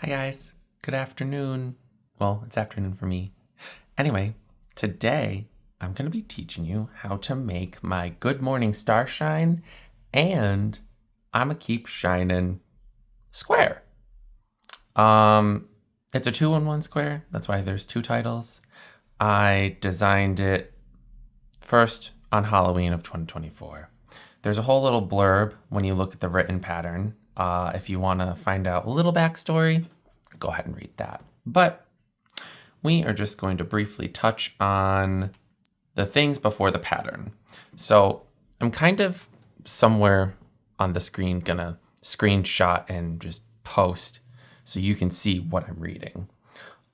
Hi guys, good afternoon. Well, it's afternoon for me. Anyway, today I'm going to be teaching you how to make my Good Morning Starshine and I'ma Keep Shining square. It's a 2-in-1 square. That's why there's two titles. I designed it first on Halloween of 2024. There's a whole little blurb when you look at the written pattern. If you want to find out a little backstory, go ahead and read that. But we are just going to briefly touch on the things before the pattern. So I'm kind of somewhere on the screen gonna screenshot and just post so you can see what I'm reading.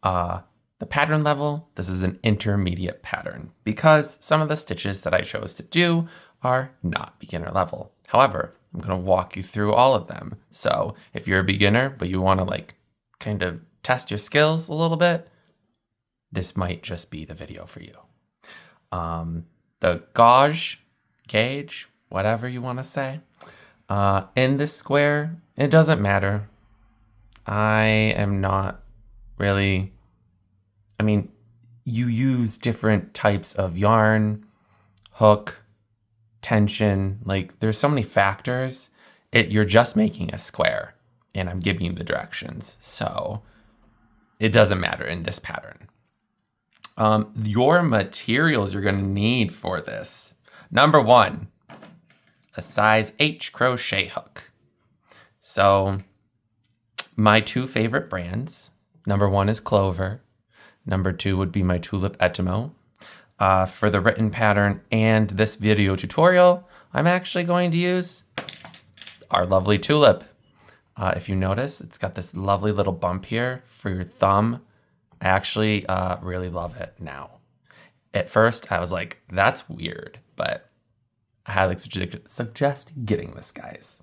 The pattern level, this is an intermediate pattern because some of the stitches that I chose to do are not beginner level. However, I'm going to walk you through all of them. So if you're a beginner, but you want to kind of test your skills a little bit, this might just be the video for you. The gauge, whatever you want to say, in this square, it doesn't matter. I am not really, you use different types of yarn, hook, tension, there's so many factors. You're just making a square and I'm giving you the directions. So it doesn't matter in this pattern. Your materials you're going to need for this. Number 1, a size H crochet hook. So my two favorite brands, number 1 is Clover. Number 2 would be my Tulip Etimo. For the written pattern and this video tutorial, I'm actually going to use our lovely Tulip. If you notice, it's got this lovely little bump here for your thumb. I actually really love it now. At first, I was like, that's weird, but I had suggest getting this, guys.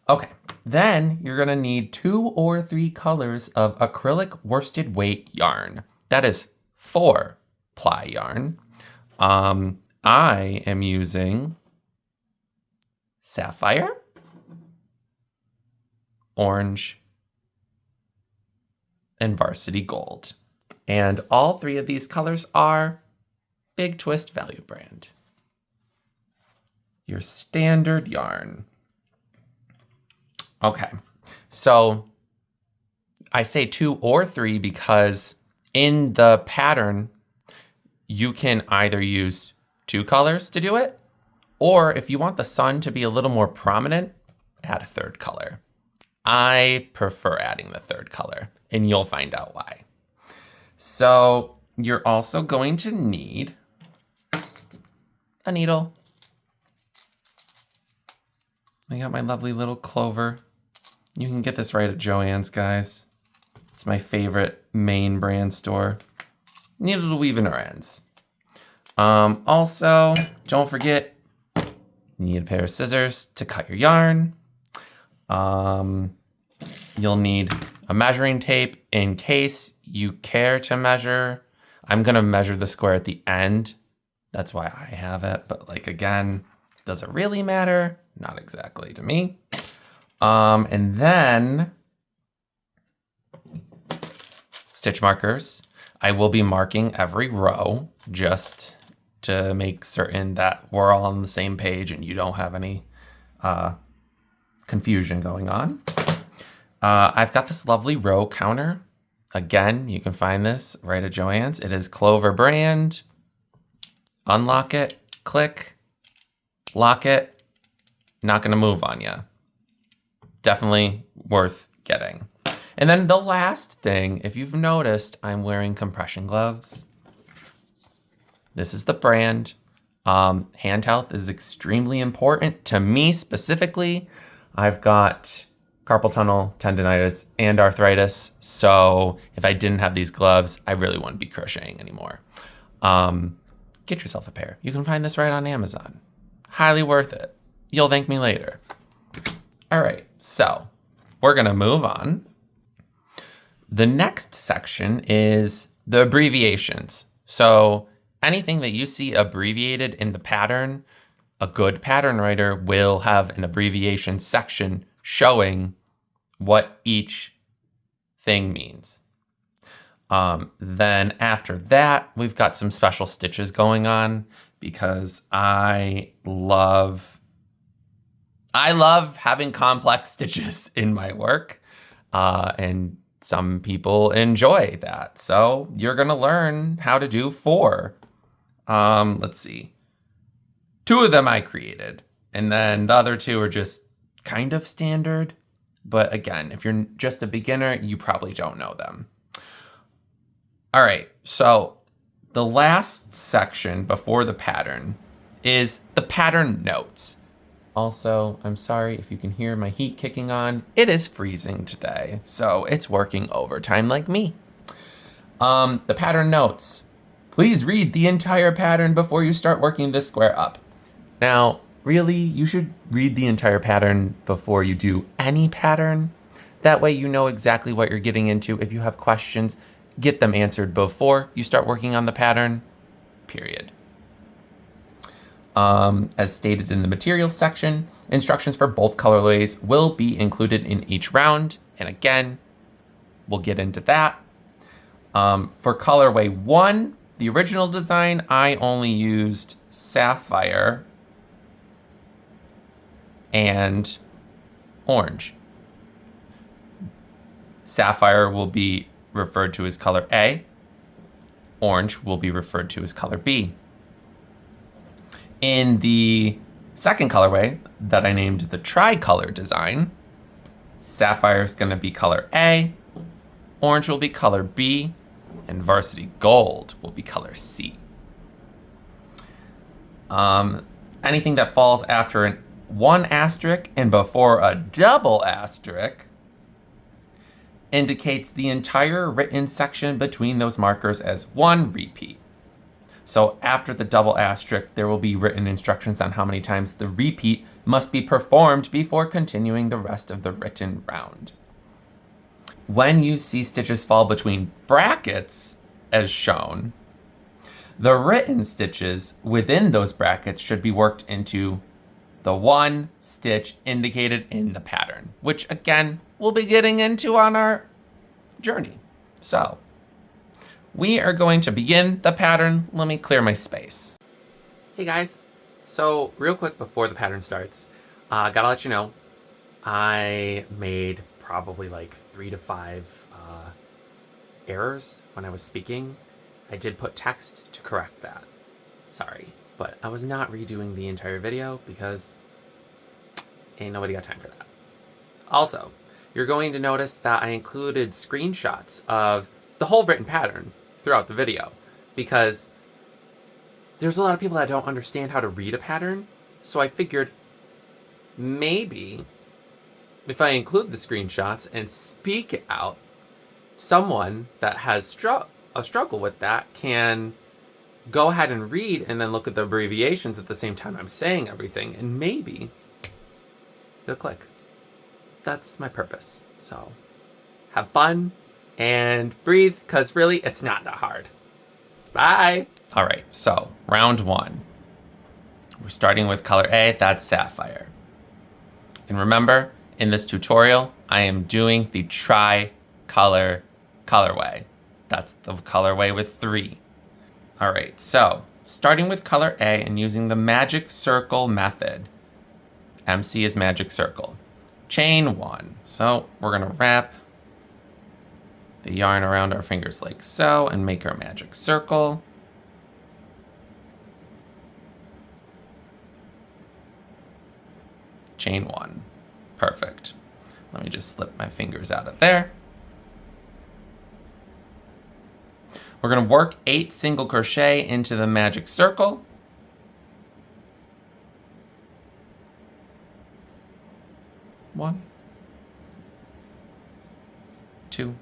Okay, then you're gonna need 2 or 3 colors of acrylic worsted weight yarn. That is 4-ply yarn. I am using Sapphire, Orange, and Varsity Gold. And all 3 of these colors are Big Twist Value Brand. Your standard yarn. Okay, so I say 2 or 3 because in the pattern, you can either use 2 colors to do it, or if you want the sun to be a little more prominent, add a 3rd color. I prefer adding the 3rd color, and you'll find out why. So you're also going to need a needle. I got my lovely little Clover. You can get this right at Joann's, guys. It's my favorite main brand store. Needle to weave in our ends. Also, don't forget, you need a pair of scissors to cut your yarn. You'll need a measuring tape in case you care to measure. I'm gonna measure the square at the end. That's why I have it, but again, does it really matter? Not exactly to me. And then stitch markers. I will be marking every row just to make certain that we're all on the same page and you don't have any confusion going on. I've got this lovely row counter. Again, you can find this right at Joann's. It is Clover brand. Unlock it, click, lock it. Not gonna move on you. Definitely worth getting. And then the last thing, if you've noticed, I'm wearing compression gloves. This is the brand. Hand health is extremely important to me specifically. I've got carpal tunnel, tendonitis, and arthritis. So if I didn't have these gloves, I really wouldn't be crocheting anymore. Get yourself a pair. You can find this right on Amazon. Highly worth it. You'll thank me later. All right, so we're gonna move on. The next section is the abbreviations. So anything that you see abbreviated in the pattern, a good pattern writer will have an abbreviation section showing what each thing means. Then after that, we've got some special stitches going on because I love having complex stitches in my work, and some people enjoy that. So you're gonna learn how to do 4. Let's see. 2 of them I created, and then the other 2 are just kind of standard. But again, if you're just a beginner, you probably don't know them. All right, so the last section before the pattern is the pattern notes. Also, I'm sorry if you can hear my heat kicking on. It is freezing today, so it's working overtime like me. The pattern notes. Please read the entire pattern before you start working this square up. Now, really, you should read the entire pattern before you do any pattern. That way you know exactly what you're getting into. If you have questions, get them answered before you start working on the pattern, period. As stated in the materials section, instructions for both colorways will be included in each round. And again, we'll get into that. For colorway 1, the original design, I only used sapphire and orange. Sapphire will be referred to as color A. Orange will be referred to as color B. In the second colorway that I named the tricolor design, sapphire is going to be color A, orange will be color B, and varsity gold will be color C. Anything that falls after an 1 asterisk and before a double asterisk indicates the entire written section between those markers as 1 repeat. So after the double asterisk, there will be written instructions on how many times the repeat must be performed before continuing the rest of the written round. When you see stitches fall between brackets, as shown, the written stitches within those brackets should be worked into the 1 stitch indicated in the pattern, which again, we'll be getting into on our journey. So, we are going to begin the pattern. Let me clear my space. Hey guys. So real quick before the pattern starts, gotta let you know, I made probably like 3 to 5 errors when I was speaking. I did put text to correct that. Sorry, but I was not redoing the entire video because ain't nobody got time for that. Also, you're going to notice that I included screenshots of the whole written pattern throughout the video because there's a lot of people that don't understand how to read a pattern. So I figured maybe if I include the screenshots and speak it out, someone that has a struggle with that can go ahead and read and then look at the abbreviations at the same time I'm saying everything, and maybe it'll click. That's my purpose. So have fun and breathe, because really, it's not that hard. Bye. All right, so round 1. We're starting with color A, that's sapphire. And remember, in this tutorial, I am doing the tri-color colorway. That's the colorway with 3. All right, so starting with color A and using the magic circle method. MC is magic circle. Chain 1. So we're gonna wrap the yarn around our fingers like so and make our magic circle. Chain 1. Perfect. Let me just slip my fingers out of there. We're going to work 8 single crochet into the magic circle. One, 2,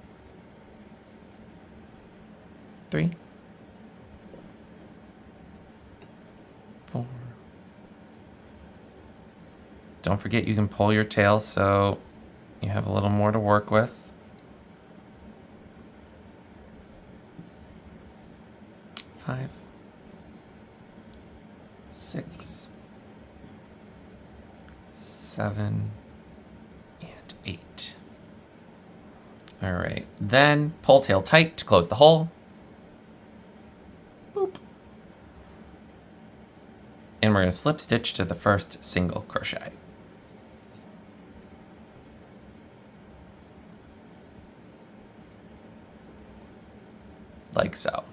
3, 4. Don't forget you can pull your tail so you have a little more to work with. 5, 6, 7, and 8. All right, then pull tail tight to close the hole. Boop. And we're gonna slip stitch to the first single crochet. Like so.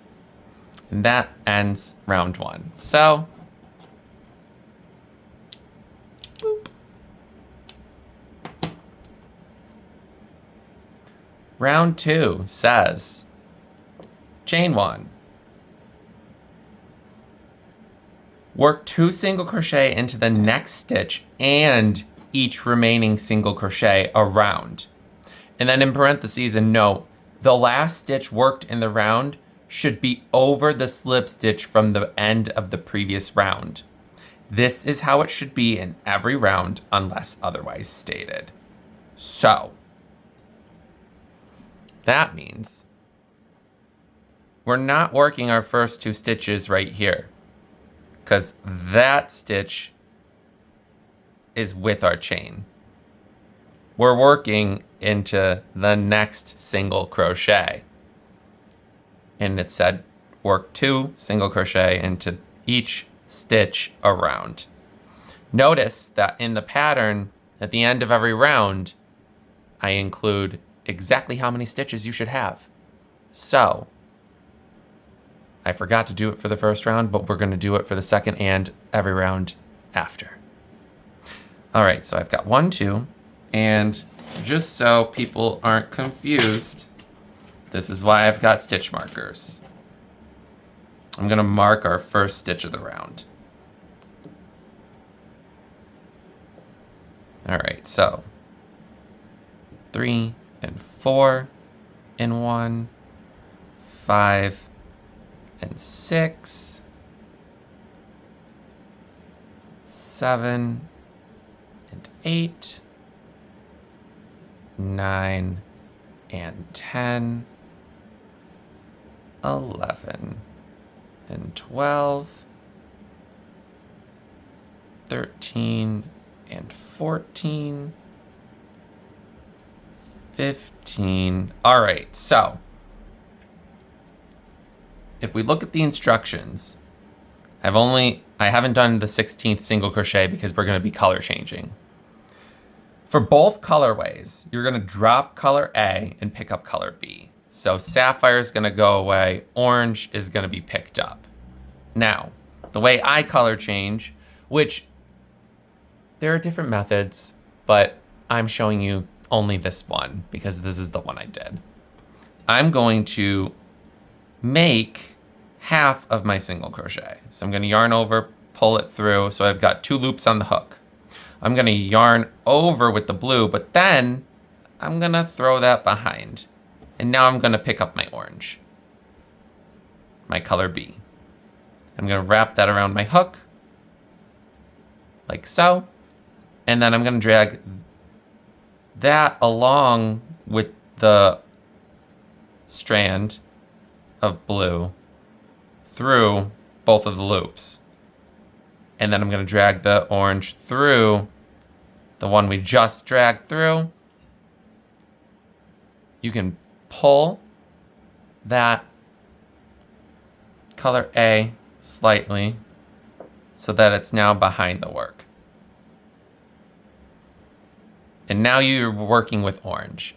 And that ends round 1. So, boop. Round 2 says, chain 1. Work 2 single crochet into the next stitch and each remaining single crochet around. And then in parentheses, and note, the last stitch worked in the round should be over the slip stitch from the end of the previous round. This is how it should be in every round unless otherwise stated. So, that means we're not working our first 2 stitches right here, because that stitch is with our chain. We're working into the next single crochet. And it said work 2 single crochet into each stitch around. Notice that in the pattern, at the end of every round, I include exactly how many stitches you should have. So, I forgot to do it for the first round, but we're going to do it for the second and every round after. All right, so I've got 1, 2, and just so people aren't confused, this is why I've got stitch markers. I'm going to mark our first stitch of the round. All right, so 3 and 4 and 1, 5 and 6, 7 and 8, 9 and 10, 11 and 12, 13 and 14, 15. All right, so if we look at the instructions, I haven't done the 16th single crochet because we're going to be color changing. For both colorways, you're going to drop color A and pick up color B. So sapphire is going to go away, orange is going to be picked up. Now, the way I color change, which there are different methods, but I'm showing you only this one because this is the one I did. I'm going to make half of my single crochet. So I'm going to yarn over, pull it through, so I've got 2 loops on the hook. I'm going to yarn over with the blue, but then I'm going to throw that behind. And now I'm going to pick up my orange, my color B. I'm going to wrap that around my hook, like so. And then I'm going to drag that along with the strand of blue through both of the loops. And then I'm going to drag the orange through the one we just dragged through. You can pull that color A slightly so that it's now behind the work. And now you're working with orange.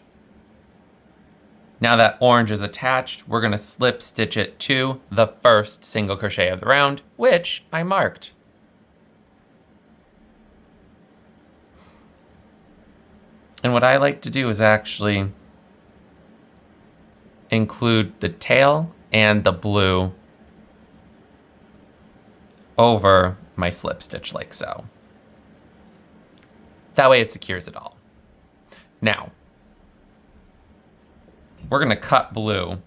Now that orange is attached, we're going to slip stitch it to the first single crochet of the round, which I marked. And what I like to do is actually include the tail and the blue over my slip stitch like so. That way it secures it all. Now, we're going to cut blue.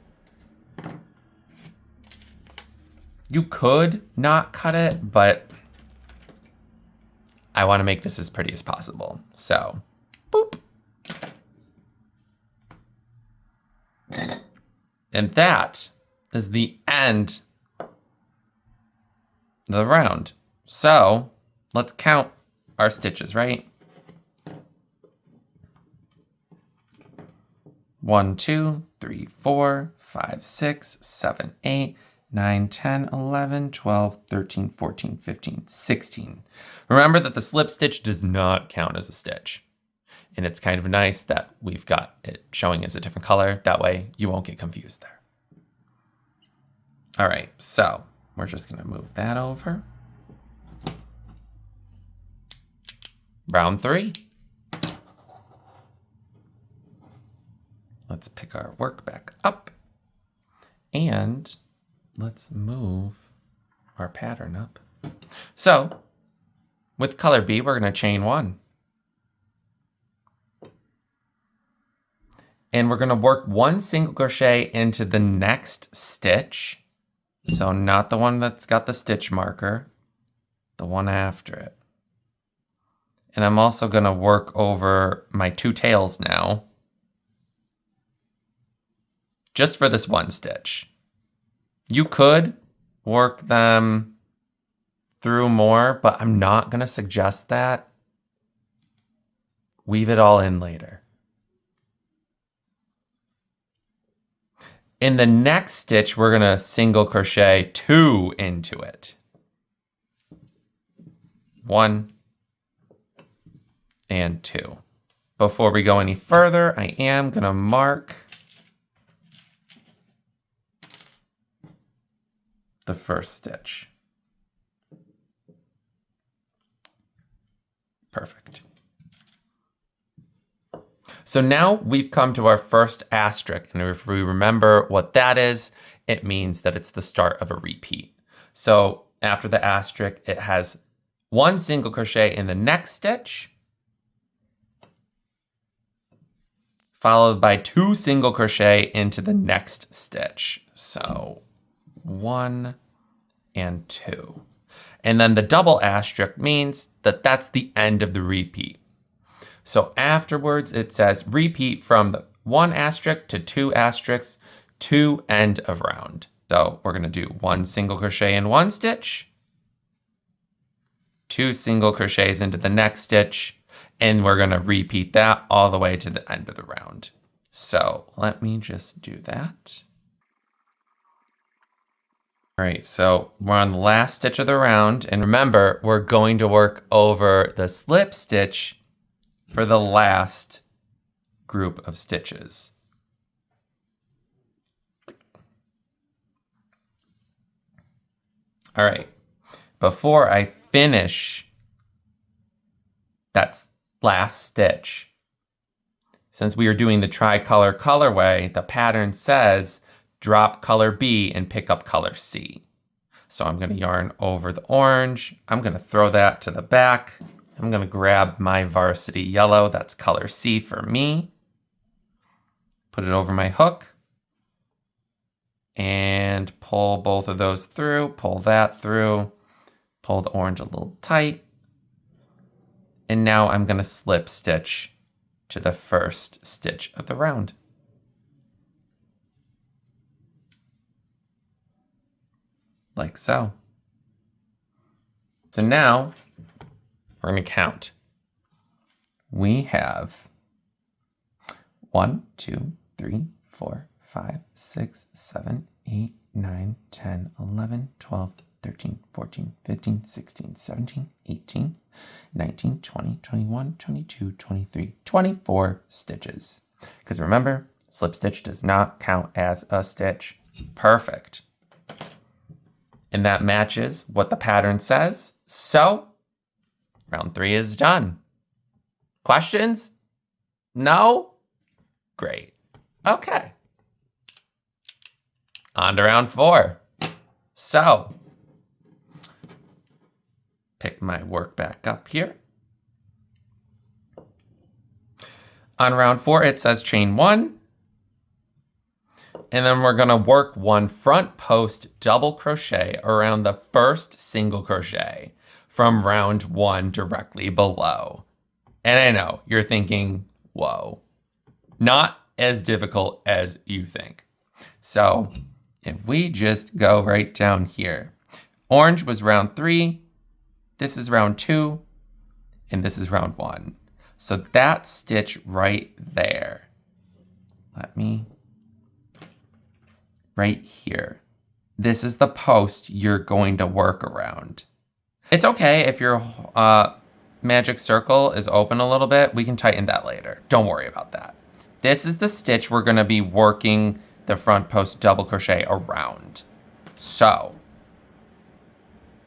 You could not cut it, but I want to make this as pretty as possible. So, boop. And that is the end of the round. So, let's count our stitches, right? 1, 2, 3, 4, 5, 6, 7, 8, 9, 10, 11, 12, 13, 14, 15, 16. Remember that the slip stitch does not count as a stitch. And it's kind of nice that we've got it showing as a different color. That way you won't get confused there. All right, so we're just gonna move that over. Round 3. Let's pick our work back up and let's move our pattern up. So with color B, we're gonna chain 1. And we're gonna work 1 single crochet into the next stitch. So not the one that's got the stitch marker, the one after it. And I'm also gonna work over my 2 tails now, just for this 1 stitch. You could work them through more, but I'm not gonna suggest that. Weave it all in later. In the next stitch, we're gonna single crochet 2 into it. 1 and 2. Before we go any further, I am gonna mark the first stitch. Perfect. So now we've come to our first asterisk, and if we remember what that is, it means that it's the start of a repeat. So after the asterisk, it has 1 single crochet in the next stitch, followed by 2 single crochet into the next stitch. So 1 and 2. And then the double asterisk means that that's the end of the repeat. So afterwards, it says repeat from the 1 asterisk to 2 asterisks to end of round. So we're gonna do 1 single crochet in 1 stitch, 2 single crochets into the next stitch, and we're gonna repeat that all the way to the end of the round. So let me just do that. All right, so we're on the last stitch of the round, and remember, we're going to work over the slip stitch for the last group of stitches. All right, before I finish that last stitch, since we are doing the tricolor colorway, the pattern says drop color B and pick up color C. So I'm gonna yarn over the orange. I'm gonna throw that to the back. I'm gonna grab my varsity yellow, that's color C for me. Put it over my hook and pull both of those through, pull that through, pull the orange a little tight. And now I'm gonna slip stitch to the first stitch of the round. Like so. So now we're gonna count. We have 1, 2, 3, 4, 5, 6, 7, 8, 9, 10, 11, 12, 13, 14, 15, 16, 17, 18, 19, 20, 21, 22, 23, 24 stitches. Because remember, slip stitch does not count as a stitch. Perfect. And that matches what the pattern says. So round 3 is done. Questions? No? Great. Okay. On to round 4. So, pick my work back up here. On round 4, it says chain 1. And then we're gonna work 1 front post double crochet around the first single crochet from round 1 directly below. And I know you're thinking, whoa, not as difficult as you think. So if we just go right down here, orange was round 3, this is round 2, and this is round 1. So that stitch right there, let me, right here. This is the post you're going to work around. It's okay if your magic circle is open a little bit. We can tighten that later. Don't worry about that. This is the stitch we're going to be working the front post double crochet around. So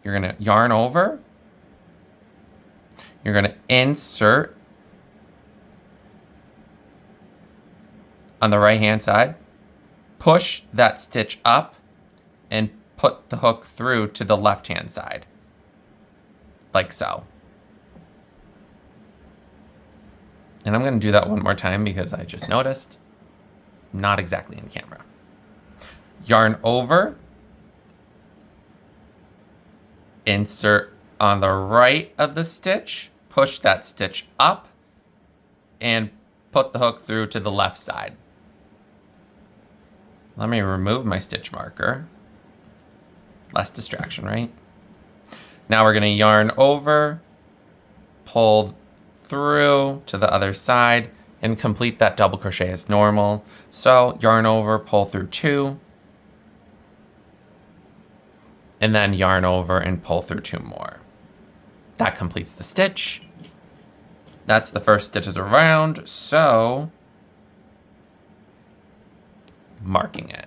you're going to yarn over. You're going to insert on the right hand side, push that stitch up and put the hook through to the left hand side, like so. And I'm going to do that one more time because I just noticed, not exactly in camera. Yarn over, insert on the right of the stitch, push that stitch up, and put the hook through to the left side. Let me remove my stitch marker. Less distraction, right? Now we're going to yarn over, pull through to the other side, and complete that double crochet as normal. So yarn over, pull through 2, and then yarn over and pull through 2 more. That completes the stitch. That's the first stitches around, so marking it.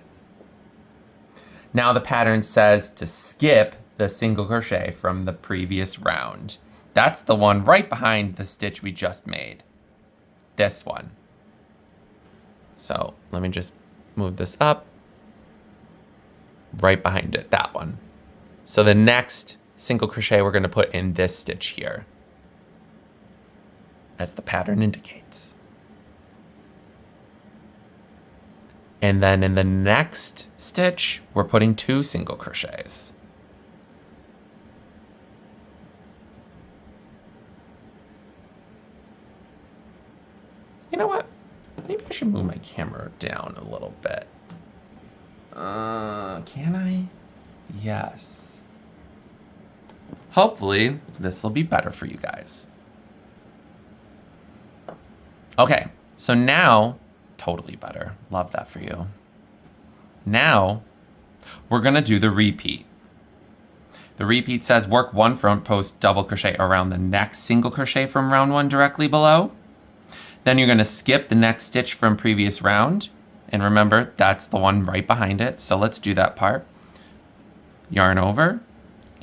Now the pattern says to skip the single crochet from the previous round. That's the one right behind the stitch we just made. This one. So let me just move this up. Right behind it, that one. So the next single crochet we're going to put in this stitch here, as the pattern indicates. And then in the next stitch, we're putting 2 single crochets. You know what? Maybe I should move my camera down a little bit. Can I? Yes. Hopefully, this will be better for you guys. Okay, so now, totally better. Love that for you. Now, we're gonna do the repeat. The repeat says work 1 front post double crochet around the next single crochet from round 1 directly below. Then you're gonna skip the next stitch from previous round. And remember, that's the one right behind it. So let's do that part. Yarn over.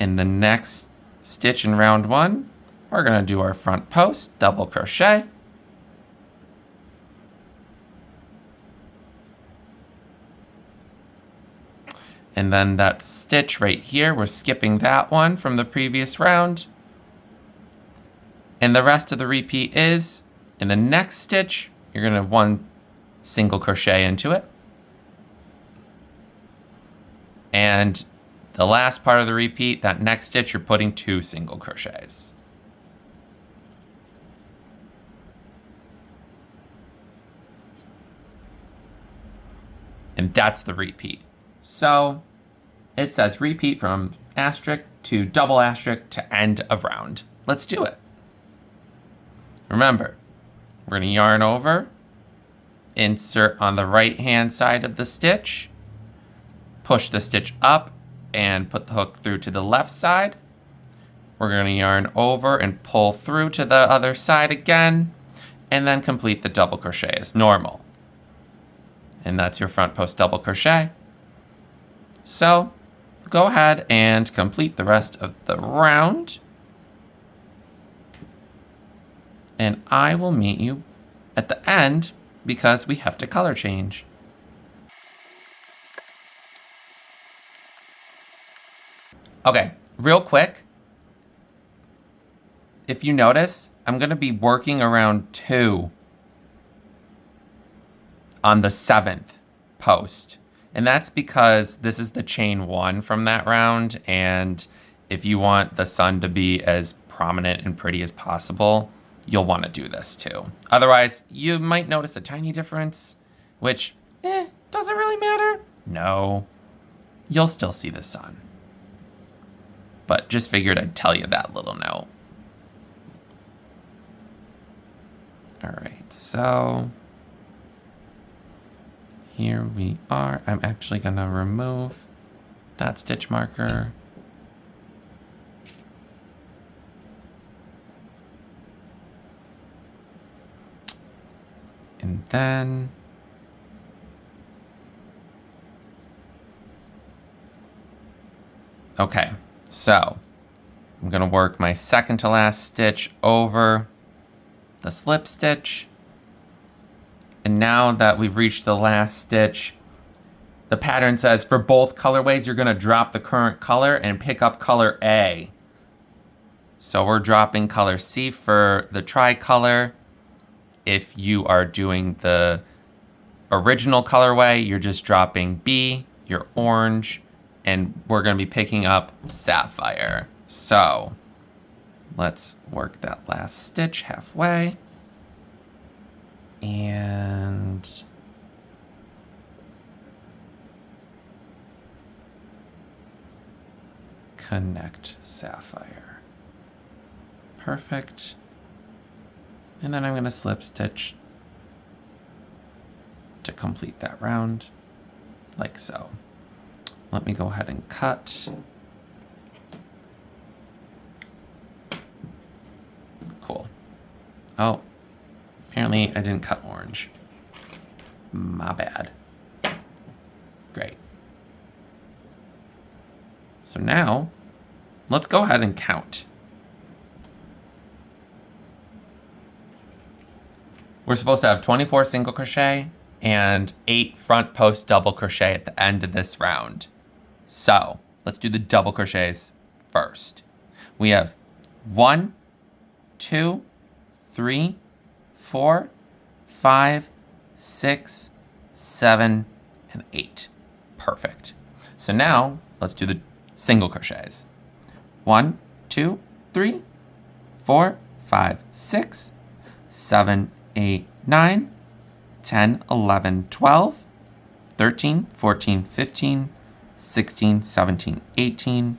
In the next stitch in round 1, we're gonna do our front post double crochet. And then that stitch right here, we're skipping that one from the previous round. And the rest of the repeat is, in the next stitch, you're gonna 1 single crochet into it. And the last part of the repeat, that next stitch, you're putting 2 single crochets. And that's the repeat. So it says repeat from asterisk to double asterisk to end of round. Let's do it. Remember, we're going to yarn over, insert on the right hand side of the stitch, push the stitch up and put the hook through to the left side. We're going to yarn over and pull through to the other side again, and then complete the double crochet as normal. And that's your front post double crochet. So go ahead and complete the rest of the round. And I will meet you at the end because we have to color change. Okay, real quick. If you notice, I'm going to be working around 2 on the 7th post. And that's because this is the chain 1 from that round. And if you want the sun to be as prominent and pretty as possible, you'll want to do this too. Otherwise, you might notice a tiny difference, which, does it really matter? No, you'll still see the sun. But just figured I'd tell you that little note. All right, so Here we are. I'm actually gonna remove that stitch marker. And then okay, so I'm gonna work my second to last stitch over the slip stitch. And now that we've reached the last stitch, the pattern says for both colorways, you're gonna drop the current color and pick up color A. So we're dropping color C for the tricolor. If you are doing the original colorway, you're just dropping B, your orange, and we're gonna be picking up sapphire. So let's work that last stitch halfway. And connect sapphire. Perfect. And then I'm going to slip stitch to complete that round, like so. Let me go ahead and cut. Cool. Oh, apparently I didn't cut orange. My bad. Great. So now, let's go ahead and count. We're supposed to have 24 single crochet and 8 front post double crochet at the end of this round. So let's do the double crochets first. We have 1, 2, 3, 4, 5, 6, 7, and 8. Perfect. So now let's do the single crochets. 1, 2, 3, 4, 5, 6, 7, 8, 9, 10, 11, 12, 13, 14, 15, 16, 17, 18,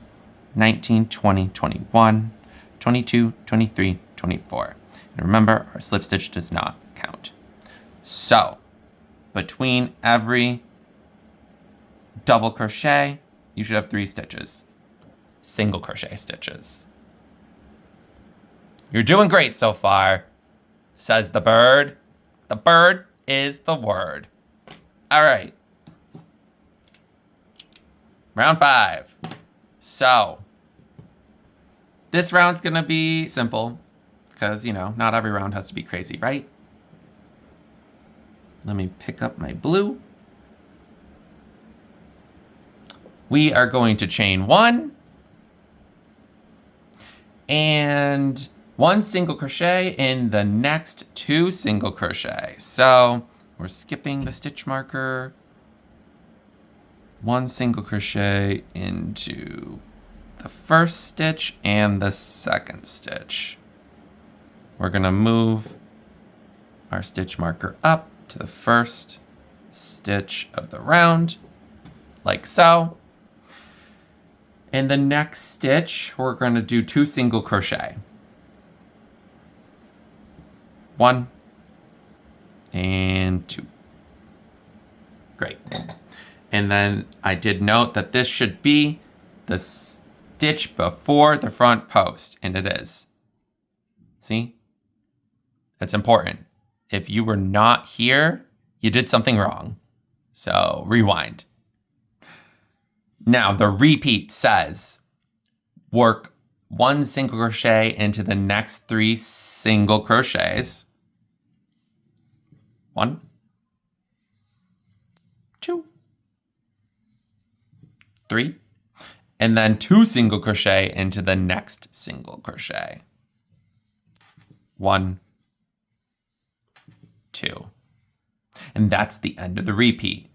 19, 20, 21, 22, 23, 24. And remember, our slip stitch does not count. So, between every double crochet, you should have 3 stitches. Single crochet stitches. You're doing great so far, says the bird. The bird is the word. All right. Round 5. So, this round's gonna be simple because, you know, not every round has to be crazy, right? Let me pick up my blue. We are going to chain 1 and 1 single crochet in the next 2 single crochet. So we're skipping the stitch marker. 1 single crochet into the first stitch and the second stitch. We're gonna move our stitch marker up to the first stitch of the round, like so. In the next stitch, we're going to do 2 single crochet. 1 and 2. Great. And then I did note that this should be the stitch before the front post, and it is. See? That's important. If you were not here, you did something wrong. So rewind. Now the repeat says work 1 single crochet into the next 3 single crochets. 1, 2, 3, and then 2 single crochet into the next single crochet. 1, 2. And that's the end of the repeat.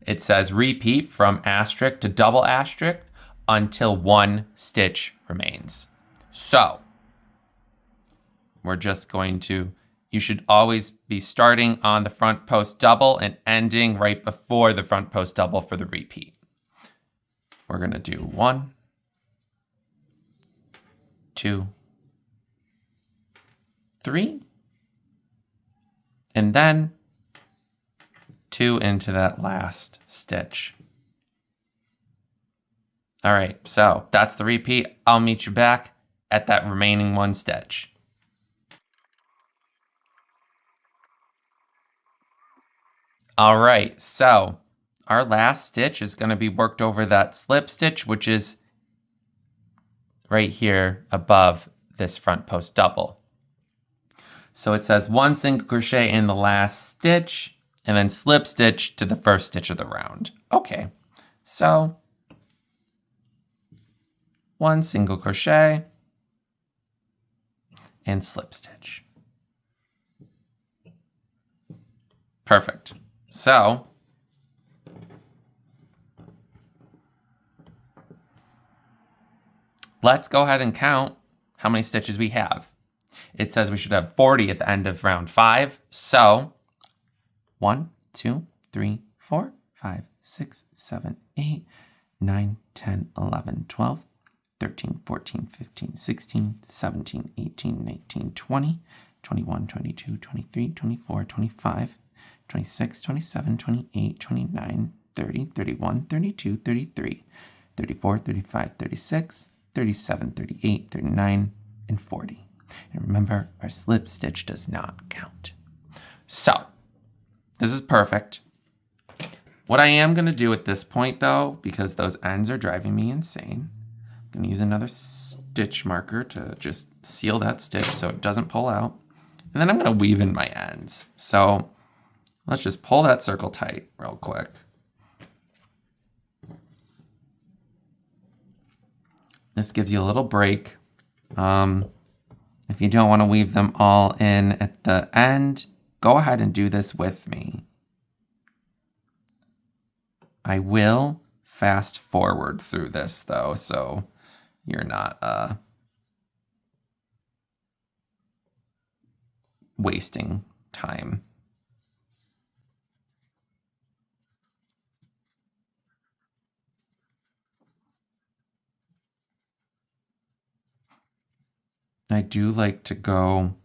It says repeat from asterisk to double asterisk until 1 stitch remains. So we're just going to, you should always be starting on the front post double and ending right before the front post double for the repeat. We're going to do 1, 2, 3, and then 2 into that last stitch. All right, so that's the repeat. I'll meet you back at that remaining 1 stitch. All right, so our last stitch is going to be worked over that slip stitch, which is right here above this front post double. So it says 1 single crochet in the last stitch and then slip stitch to the first stitch of the round. Okay, so 1 single crochet and slip stitch. Perfect. So let's go ahead and count how many stitches we have. It says we should have 40 at the end of round 5. So 1, 2, 3, 4, 5, 6, 7, 8, 9, 10, 11, 12, 13, 14, 15, 16, 17, 18, 19, 20, 21, 22, 23, 24, 25, 26, 27, 28, 29, 30, 31, 32, 33, 34, 35, 36, 37, 38, 39, and 40. And remember, our slip stitch does not count. So, this is perfect. What I am going to do at this point, though, because those ends are driving me insane, I'm going to use another stitch marker to just seal that stitch so it doesn't pull out. And then I'm going to weave in my ends. So, let's just pull that circle tight real quick. This gives you a little break. If you don't want to weave them all in at the end, go ahead and do this with me. I will fast forward through this though, so you're not wasting time. I do like to go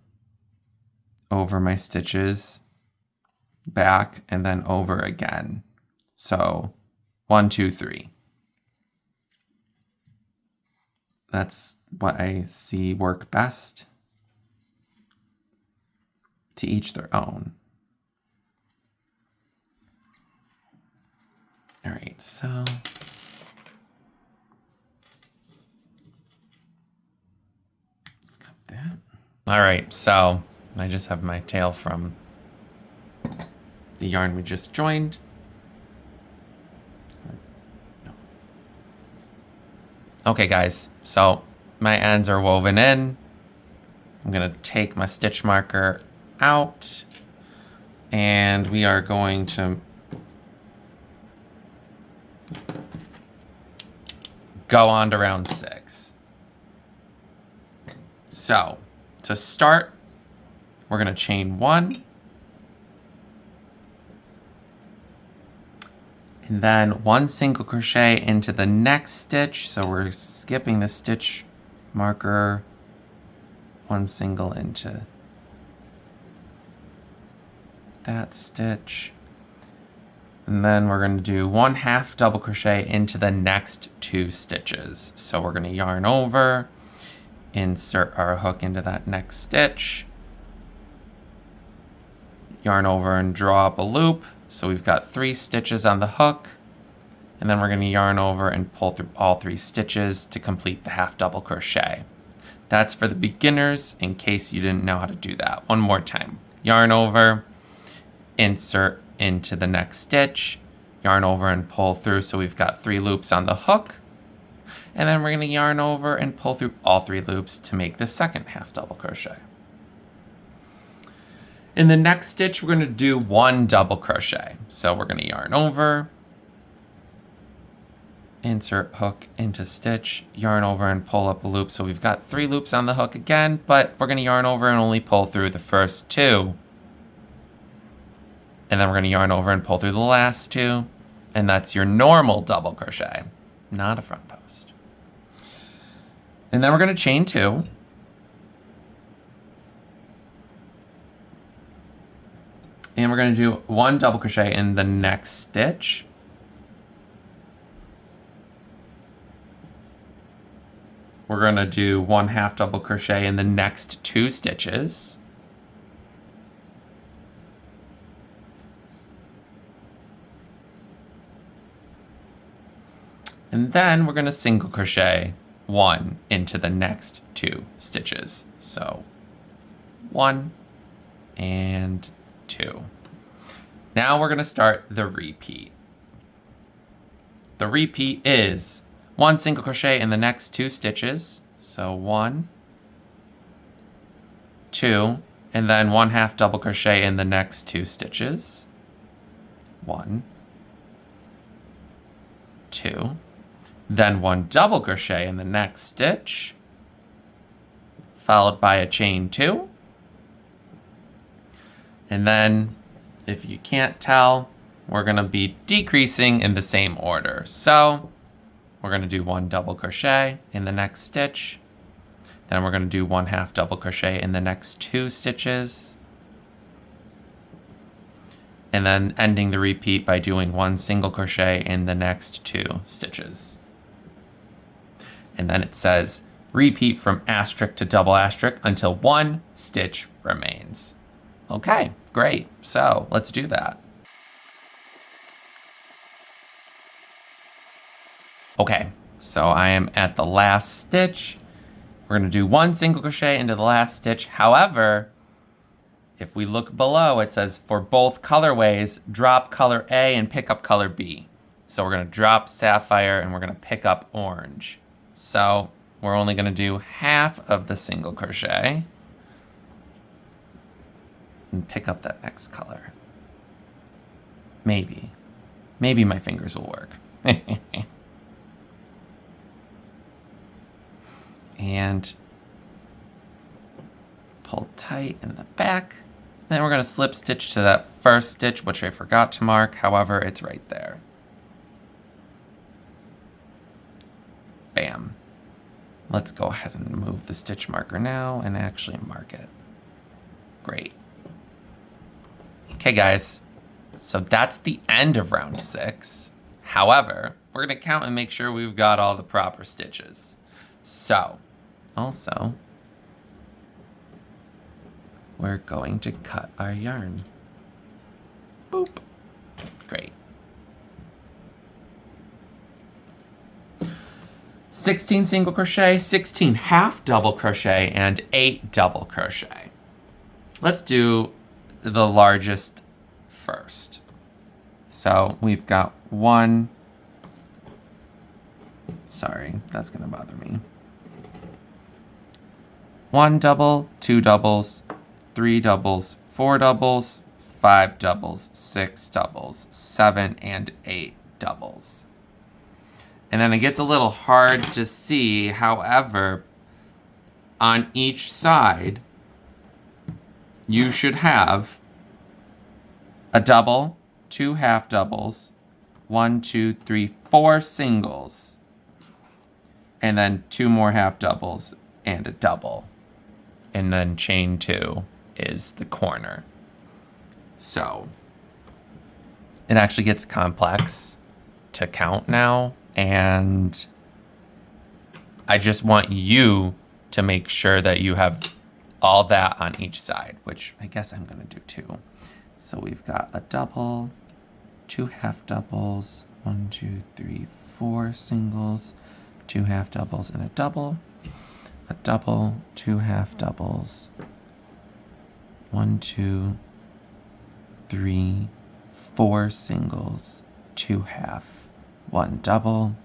over my stitches back and then over again. So 1, 2, 3. That's what I see work best. To each their own. All right, so that. All right, so I just have my tail from the yarn we just joined. Okay, guys, so my ends are woven in. I'm gonna take my stitch marker out and we are going to go on to round 6. So, to start, we're going to chain 1. And then 1 single crochet into the next stitch. So we're skipping the stitch marker. 1 single into that stitch. And then we're going to do 1/2 double crochet into the next 2 stitches. So we're going to yarn over, insert our hook into that next stitch, yarn over and draw up a loop. So we've got 3 stitches on the hook, and then we're going to yarn over and pull through all 3 stitches to complete the 1/2 double crochet. That's for the beginners in case you didn't know how to do that. One more time. Yarn over, insert into the next stitch, yarn over and pull through. So we've got 3 loops on the hook. And then we're going to yarn over and pull through all 3 loops to make the second 1/2 double crochet. In the next stitch, we're going to do 1 double crochet. So we're going to yarn over, insert hook into stitch, yarn over and pull up a loop. So we've got 3 loops on the hook again, but we're going to yarn over and only pull through the first 2. And then we're going to yarn over and pull through the last 2. And that's your normal double crochet, not a front post. And then we're going to chain 2. And we're going to do 1 double crochet in the next stitch. We're going to do 1 half double crochet in the next 2 stitches. And then we're going to single crochet 1 into the next 2 stitches. So 1 and 2. Now we're going to start the repeat. The repeat is 1 single crochet in the next 2 stitches. So 1, 2, and then 1 half double crochet in the next 2 stitches. 1, 2, then 1 double crochet in the next stitch, followed by a chain 2. And then, if you can't tell, we're going to be decreasing in the same order. So we're going to do 1 double crochet in the next stitch. Then we're going to do 1 half double crochet in the next 2 stitches. And then ending the repeat by doing 1 single crochet in the next 2 stitches. And then it says, repeat from asterisk to double asterisk until 1 stitch remains. Okay, great. So let's do that. Okay, so I am at the last stitch. We're going to do 1 single crochet into the last stitch. However, if we look below, it says for both colorways, drop color A and pick up color B. So we're going to drop sapphire and we're going to pick up orange. So we're only going to do half of the single crochet and pick up that next color. Maybe my fingers will work. And pull tight in the back. Then we're going to slip stitch to that first stitch, which I forgot to mark. However, it's right there. Bam. Let's go ahead and move the stitch marker now and actually mark it. Great. Okay, guys. So that's the end of round 6. However, we're going to count and make sure we've got all the proper stitches. So, also, we're going to cut our yarn. Boop. Great. 16 single crochet, 16 half double crochet, and 8 double crochet. Let's do the largest first. So we've got 1, sorry, that's gonna bother me. 1 double, 2 doubles, 3 doubles, 4 doubles, 5 doubles, 6 doubles, 7 and 8 doubles. And then it gets a little hard to see, however, on each side, you should have a double, 2 half doubles, 1, 2, 3, 4 singles, and then 2 more half doubles and a double. And then chain 2 is the corner. So it actually gets complex to count now, and I just want you to make sure that you have all that on each side, which I guess I'm gonna do too. So we've got a double, 2 half doubles, 1, 2, 3, 4 singles, 2 half doubles and a double, 2 half doubles, 1, 2, 3, 4 singles, 2 half, 1 double,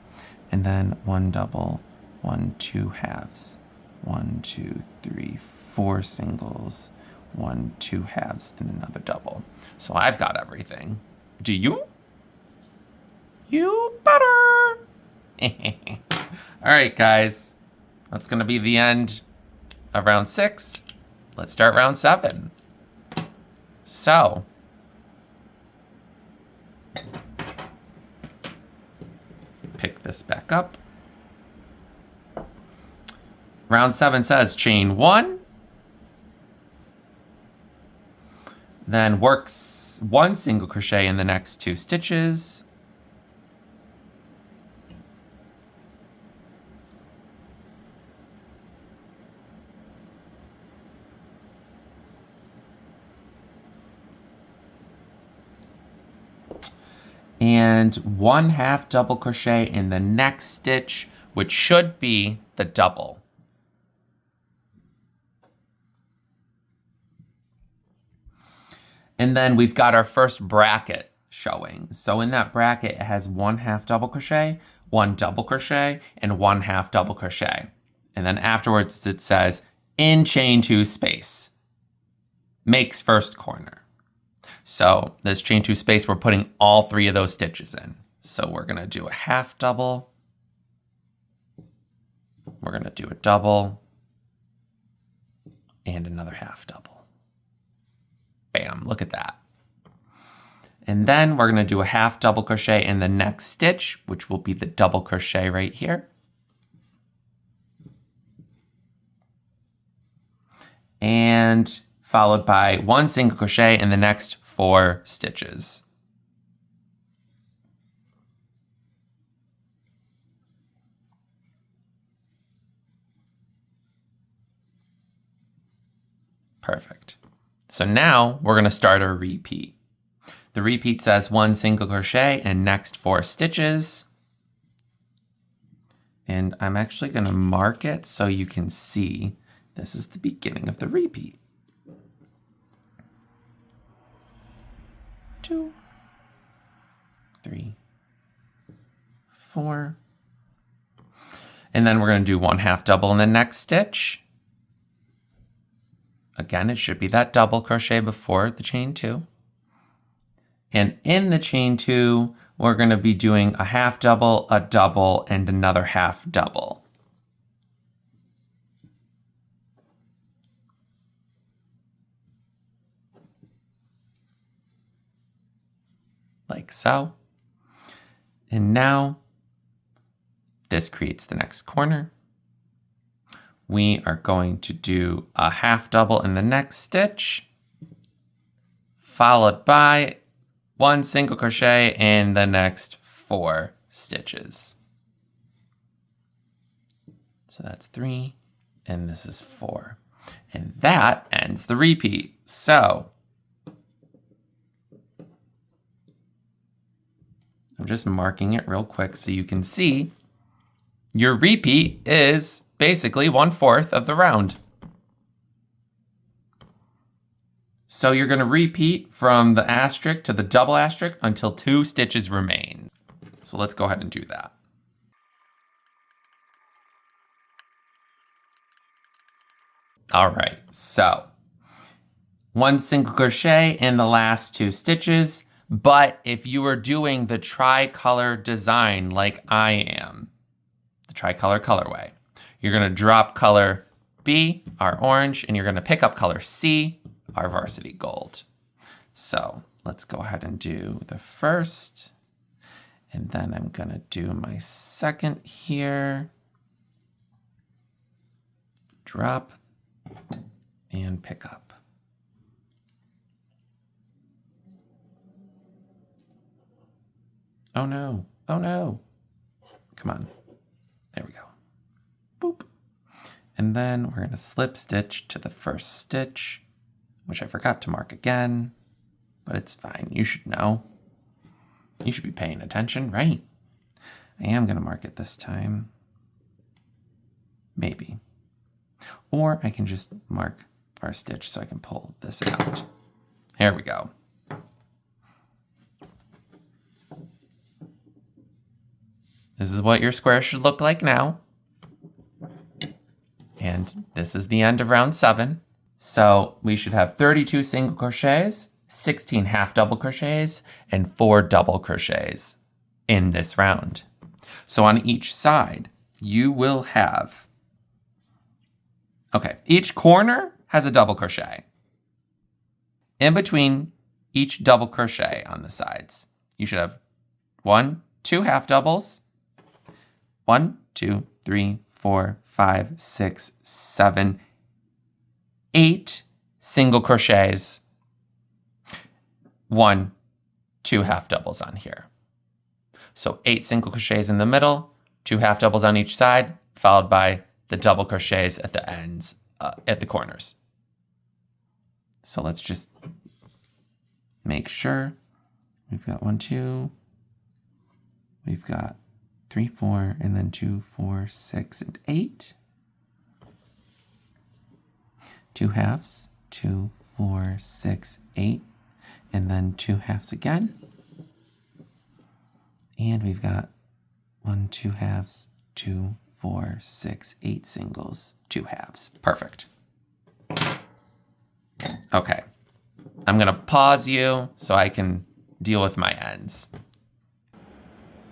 and then 1 double, 1, 2 halves, 1, 2, 3, 4 singles, 1, 2 halves, and another double. So I've got everything. Do you? You better. All right, guys. That's going to be the end of round 6. Let's start round 7. So, pick this back up. Round 7 says chain 1, then work one single crochet in the next 2 stitches. And 1/2 double crochet in the next stitch, which should be the double. And then we've got our first bracket showing. So in that bracket, it has 1/2 double crochet, 1 double crochet, and 1/2 double crochet. And then afterwards it says, in chain 2 space, makes first corner. So this chain 2 space, we're putting all 3 of those stitches in. So we're gonna do a 1/2 double. We're gonna do a double and another 1/2 double. Bam, look at that. And then we're gonna do a 1/2 double crochet in the next stitch, which will be the double crochet right here. And followed by 1 single crochet in the next 4 stitches. Perfect. So now we're going to start a repeat. The repeat says 1 single crochet and next 4 stitches. And I'm actually going to mark it so you can see this is the beginning of the repeat. 2, 3, 4. And then we're going to do 1/2 double in the next stitch. Again, it should be that double crochet before the chain 2. And in the chain 2, we're going to be doing a 1/2 double, a double, and another 1/2 double. Like so. And now this creates the next corner. We are going to do a 1/2 double in the next stitch, followed by 1 single crochet in the next 4 stitches. So that's 3, and this is 4. And that ends the repeat. So I'm just marking it real quick so you can see your repeat is basically 1/4 of the round. So you're going to repeat from the asterisk to the double asterisk until 2 stitches remain. So let's go ahead and do that. All right, so 1 single crochet in the last 2 stitches, but if you are doing the tricolor design like I am, the tricolor colorway, you're going to drop color B, our orange, and you're going to pick up color C, our varsity gold. So let's go ahead and do the first, and then I'm going to do my second here. Drop and pick up. Oh no, oh no. Come on, there we go. Boop. And then we're gonna slip stitch to the first stitch, which I forgot to mark again, but it's fine, you should know. You should be paying attention, right? I am gonna mark it this time. Maybe. Or I can just mark our stitch so I can pull this out. Here we go. This is what your square should look like now. And this is the end of round 7. So we should have 32 single crochets, 16 half double crochets, and 4 double crochets in this round. So on each side, you will have, okay, each corner has a double crochet. In between each double crochet on the sides, you should have 1, 2 half doubles, 1, 2, 3, 4, 5, 6, 7, 8 single crochets, 1, 2 half doubles on here. So 8 single crochets in the middle, 2 half doubles on each side, followed by the double crochets at the ends, at the corners. So let's just make sure we've got 1, 2, we've got 3, 4, and then 2, 4, 6, and 8. 2 halves, 2, 4, 6, 8, and then 2 halves again. And we've got 1, 2 halves, 2, 4, 6, 8 singles, 2 halves. Perfect. Okay. I'm going to pause you so I can deal with my ends.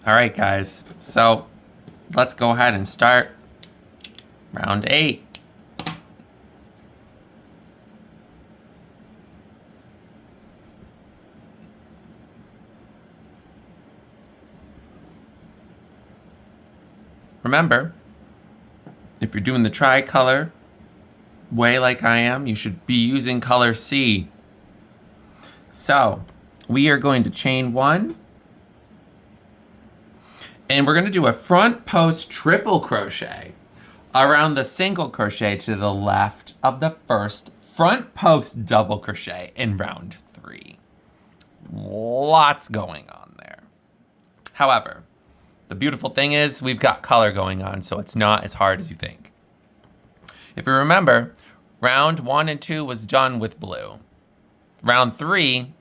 All right, guys. So let's go ahead and start round 8. Remember, if you're doing the tricolor way like I am, you should be using color C. So we are going to chain 1, and we're going to do a front post triple crochet around the single crochet to the left of the first front post double crochet in round 3. Lots going on there. However, the beautiful thing is we've got color going on, so it's not as hard as you think. If you remember, round 1 and 2 was done with blue. Round 3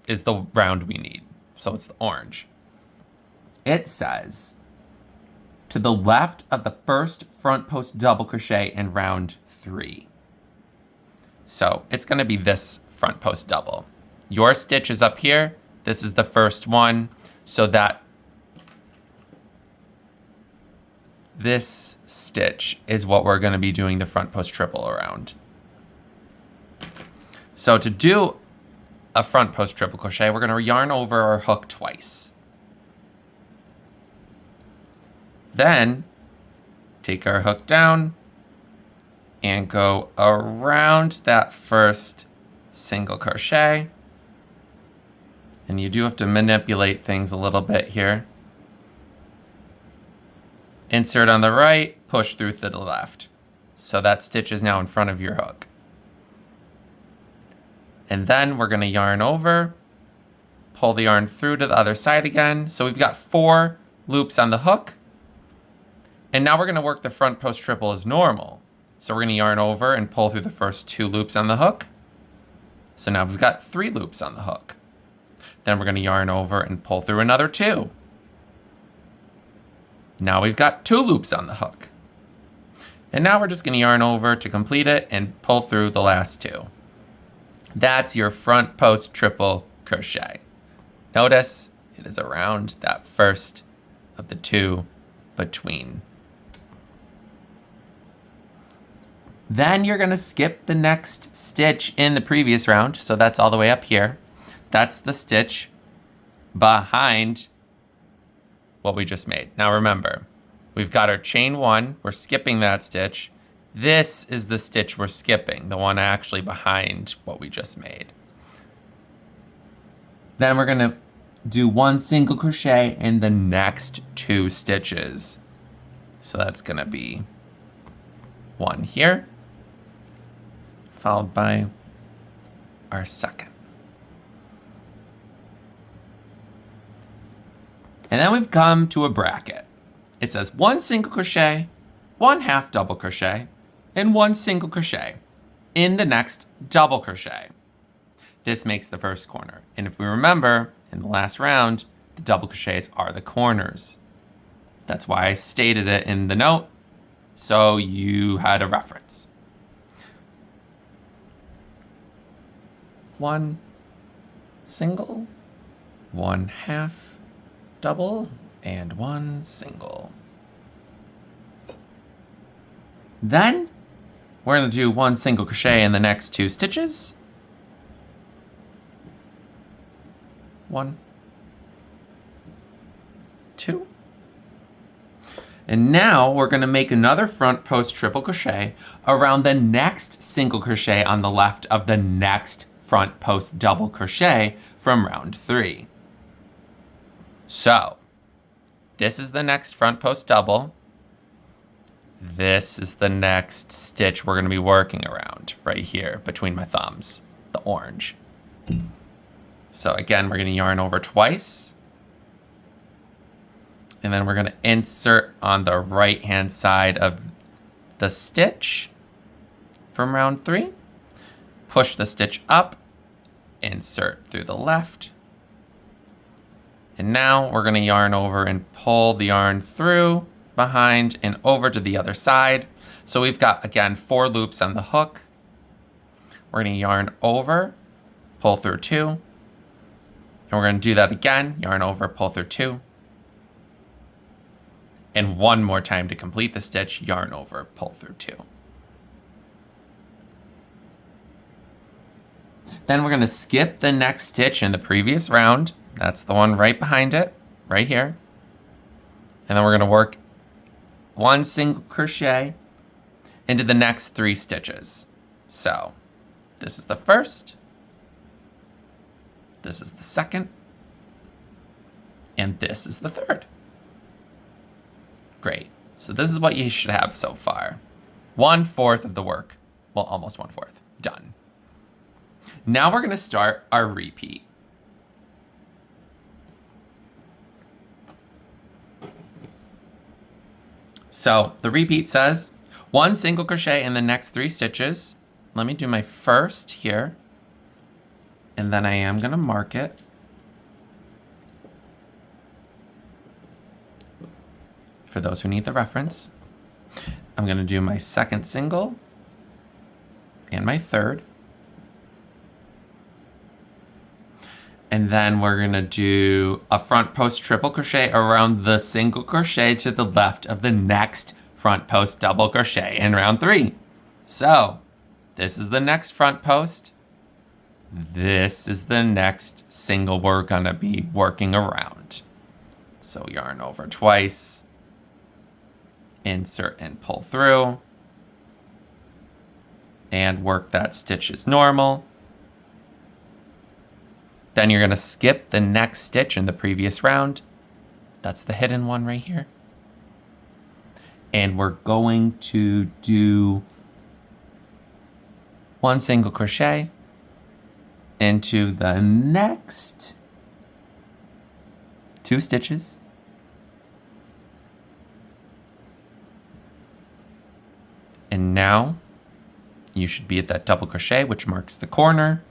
is the round we need, so it's the orange. It says, to the left of the first front post double crochet in round 3. So it's going to be this front post double. Your stitch is up here. This is the first one, so that this stitch is what we're going to be doing the front post triple around. So to do a front post triple crochet, we're going to yarn over our hook twice. Then take our hook down and go around that first single crochet. And you do have to manipulate things a little bit here. Insert on the right, push through to the left. So that stitch is now in front of your hook. And then we're going to yarn over, pull the yarn through to the other side again. So we've got 4 loops on the hook. And now we're going to work the front post triple as normal. So we're going to yarn over and pull through the first 2 loops on the hook. So now we've got 3 loops on the hook. Then we're going to yarn over and pull through another 2. Now we've got 2 loops on the hook. And now we're just going to yarn over to complete it and pull through the last 2. That's your front post triple crochet. Notice it is around that first of the 2 between. Then you're going to skip the next stitch in the previous round. So that's all the way up here. That's the stitch behind what we just made. Now remember, we've got our chain 1, we're skipping that stitch. This is the stitch we're skipping, the one actually behind what we just made. Then we're gonna do 1 single crochet in the next 2 stitches. So that's gonna be 1 here, followed by our second. And then we've come to a bracket. It says 1 single crochet, 1 half double crochet, and 1 single crochet in the next double crochet. This makes the first corner. And if we remember, in the last round, the double crochets are the corners. That's why I stated it in the note, so you had a reference. 1 single, 1 half double, and 1 single. Then we're going to do 1 single crochet in the next 2 stitches. 1, 2. And now we're going to make another front post triple crochet around the next single crochet on the left of the next front post double crochet from round 3. So this is the next front post double. This is the next stitch we're going to be working around right here between my thumbs, the orange. So again, we're going to yarn over twice. And then we're going to insert on the right hand side of the stitch from round 3. Push the stitch up, insert through the left. And now we're going to yarn over and pull the yarn through, behind, and over to the other side. So we've got, again, 4 loops on the hook. We're going to yarn over, pull through 2. And we're going to do that again, yarn over, pull through 2. And one more time to complete the stitch, yarn over, pull through 2. Then we're going to skip the next stitch in the previous round. That's the one right behind it, right here. And then we're going to work 1 single crochet into the next 3 stitches. So this is the first, this is the second, and this is the third. Great. So this is what you should have so far. 1/4 of the work. Well, almost 1/4. Done. Now we're going to start our repeat. So the repeat says 1 single crochet in the next 3 stitches. Let me do my first here. And then I am going to mark it. For those who need the reference. I'm going to do my second single and my third. And then we're going to do a front post triple crochet around the single crochet to the left of the next front post double crochet in round 3. So this is the next front post. This is the next single we're going to be working around. So yarn over twice, insert and pull through, and work that stitch as normal. Then you're going to skip the next stitch in the previous round. That's the hidden one right here. And we're going to do 1 single crochet into the next 2 stitches. And now you should be at that double crochet, which marks the corner.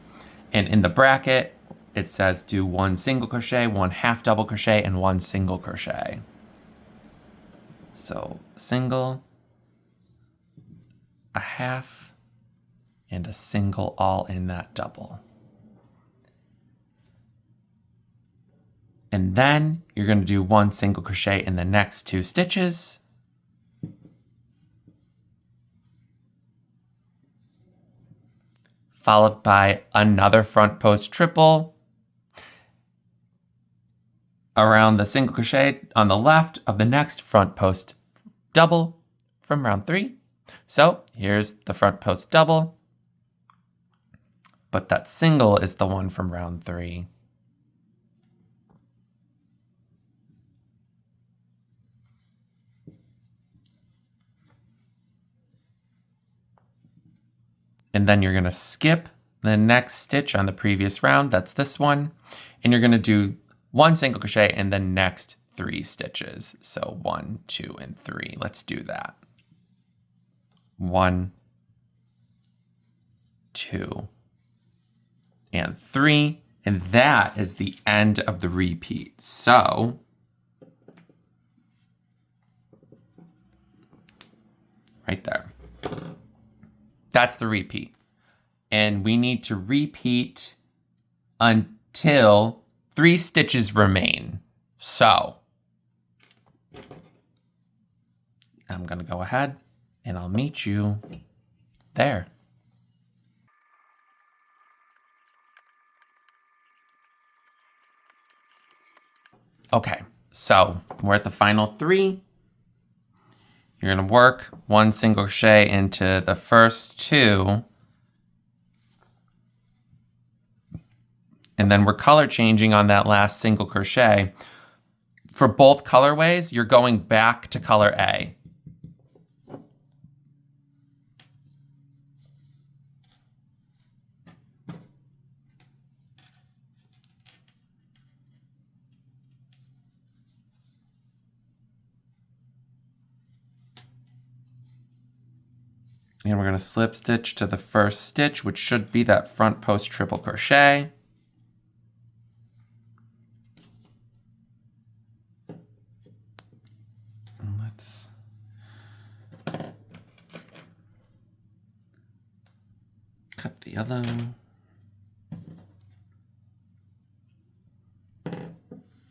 And in the bracket, it says do 1 single crochet, 1 half double crochet, and 1 single crochet. So single, a half, and a single all in that double. And then you're going to do 1 single crochet in the next 2 stitches. Followed by another front post triple around the single crochet on the left of the next front post double from round 3. So here's the front post double, but that single is the one from round 3. And then you're going to skip the next stitch on the previous round. That's this one. And you're going to do 1 single crochet in the next 3 stitches. So 1, 2, and 3. Let's do that. 1, 2, and 3. And that is the end of the repeat. So right there. That's the repeat. And we need to repeat until 3 stitches remain. So I'm going to go ahead and I'll meet you there. Okay, so we're at the final 3. You're going to work 1 single crochet into the first 2 And then we're color changing on that last single crochet. For both colorways, you're going back to color A. And we're going to slip stitch to the first stitch, which should be that front post triple crochet. And let's cut the yellow.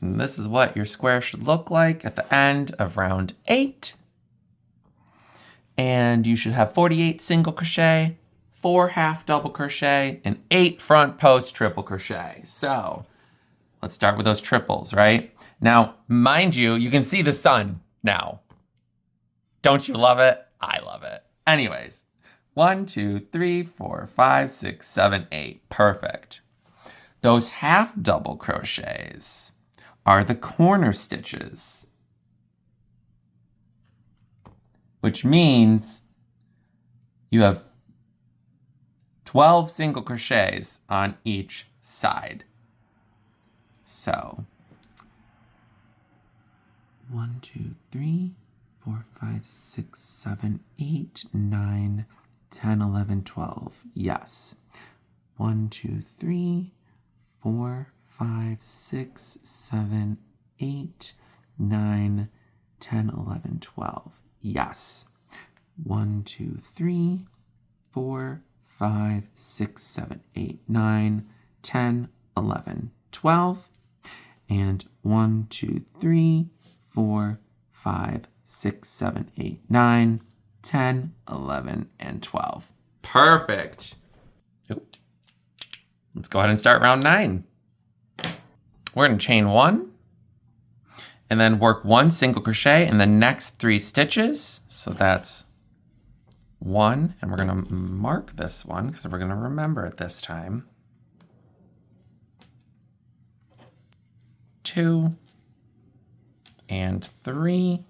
And this is what your square should look like at the end of round 8. And you should have 48 single crochet, 4 half double crochet, and 8 front post triple crochet. So let's start with those triples, right? Now, mind you, you can see the sun now. Don't you love it? I love it. Anyways, 1, 2, 3, 4, 5, 6, 7, 8. Perfect. Those half double crochets are the corner stitches, which means you have 12 single crochets on each side. So 1, 2, 3, 4, 5, 6, 7, 8, 9, 10, 11, 12. Yes. 1, 2, 3, 4, 5, 6, 7, 8, 9, 10, 11, 12. Yes. 1, 2, 3, 4, 5, 6, 7, 8, 9, 10, 11, 12. And 1, 2, 3, 4, 5, 6, 7, 8, 9, 10, 11, and 12. Perfect. Oop. Let's go ahead and start round 9. We're going to chain 1 and then work 1 single crochet in the next 3 stitches. So that's 1, and we're going to mark this one because we're going to remember it this time. 2 and 3.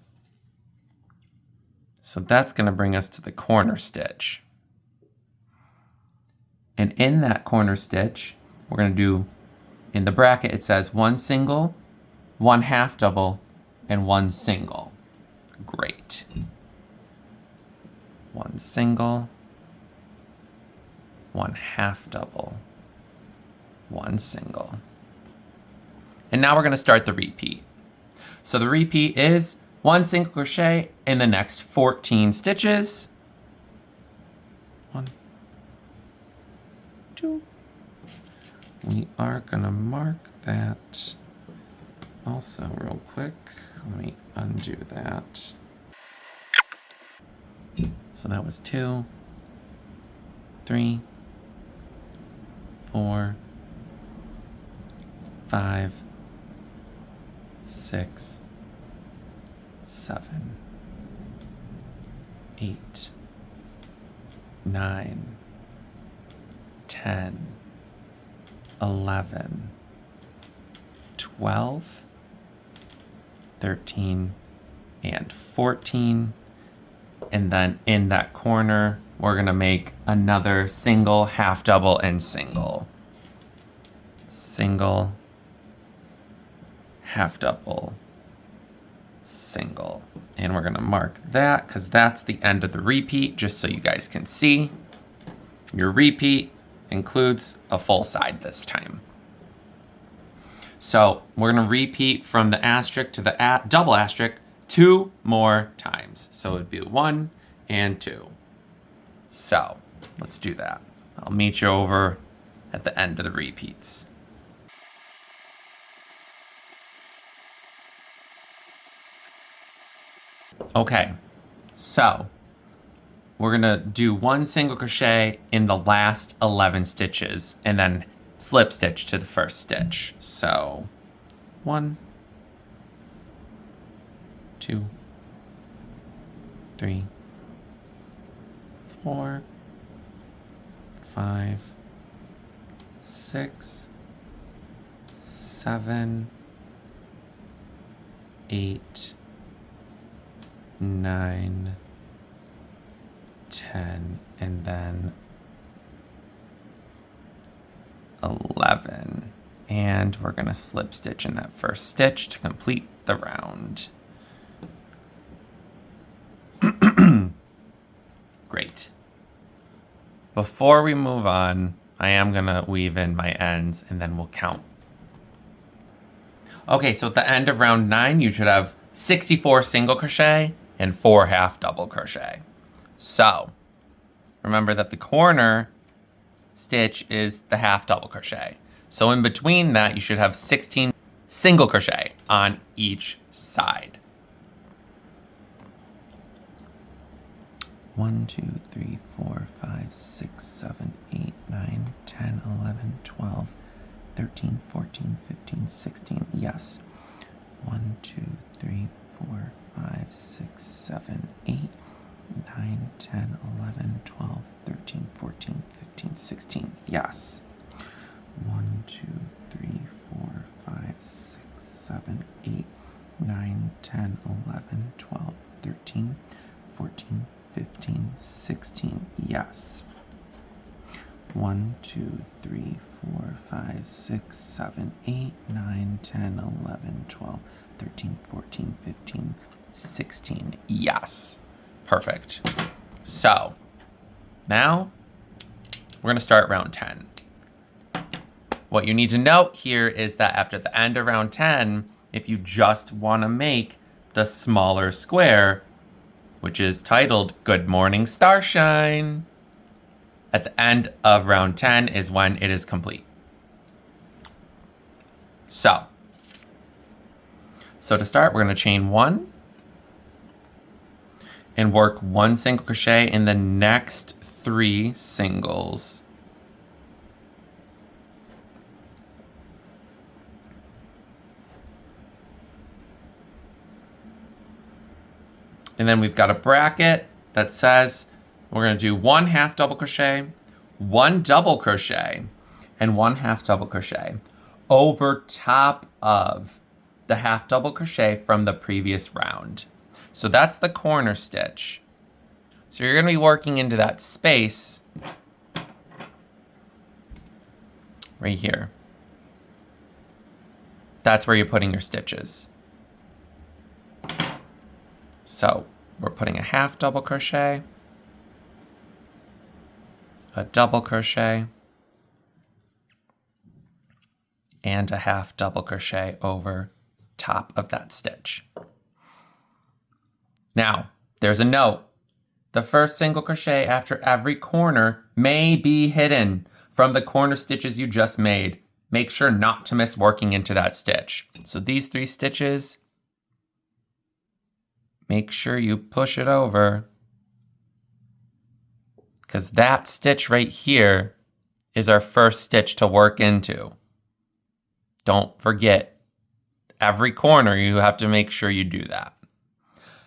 So that's going to bring us to the corner stitch. And in that corner stitch, we're going to do, in the bracket, it says 1 single, 1 half double, and 1 single. Great. 1 single, 1 half double, 1 single. And now we're going to start the repeat. So the repeat is 1 single crochet in the next 14 stitches. 1, 2. We are going to mark that also real quick. Let me undo that. So that was 2, 3, 4, 5, 6, 7, 8, 9, 10, 11, 12, 13, and 14. And then in that corner, we're gonna make another single, half double, and single. Single, half double, single. And we're gonna mark that because that's the end of the repeat, just so you guys can see. Your repeat includes a full side this time. So we're gonna repeat from the asterisk to the double asterisk 2 more times. So it'd be 1 and 2. So let's do that. I'll meet you over at the end of the repeats. Okay, so we're gonna do 1 single crochet in the last 11 stitches and then slip stitch to the first stitch. So 1, 2, 3, 4, 5, 6, 7, 8, 9, 10, and then 11. And we're gonna slip stitch in that first stitch to complete the round. Great. Before we move on, I am gonna weave in my ends and then we'll count. Okay, so at the end of round 9, you should have 64 single crochet and 4 half double crochet. So remember that the corner stitch is the half double crochet. So in between that, you should have 16 single crochet on each side. 1, 2, 3, 4, 5, 6, 7, 8, 9, 10, 11, 12, 13, 14, 15, 16. Yes. 1, 2, 3, 4, 5, 6, 7, 8, 9, 10, 11, 12, 13, 14, 15, 16. Yes. 1, 2, 3, 4, 5, 6, 7, 8, 9, 10, 11, 12, 13, 14, 15, 16. Yes. 1, 2, 3, 4, 5, 6, 7, 8, 9, 10, 11, 12, 13, 14, 15, 16. Yes. Perfect. So now we're going to start round 10. What you need to note here is that after the end of round 10, if you just want to make the smaller square, which is titled Good Morning Starshine, at the end of round 10 is when it is complete. So to start, we're going to chain 1 and work 1 single crochet in the next 3 singles. And then we've got a bracket that says we're going to do 1 half double crochet, 1 double crochet, and 1 half double crochet over top of the half double crochet from the previous round. So that's the corner stitch. So you're going to be working into that space right here. That's where you're putting your stitches. So we're putting a half double crochet, a double crochet, and a half double crochet over top of that stitch. Now, there's a note. The first single crochet after every corner may be hidden from the corner stitches you just made. Make sure not to miss working into that stitch. So these 3 stitches, make sure you push it over, because that stitch right here is our first stitch to work into. Don't forget, every corner you have to make sure you do that.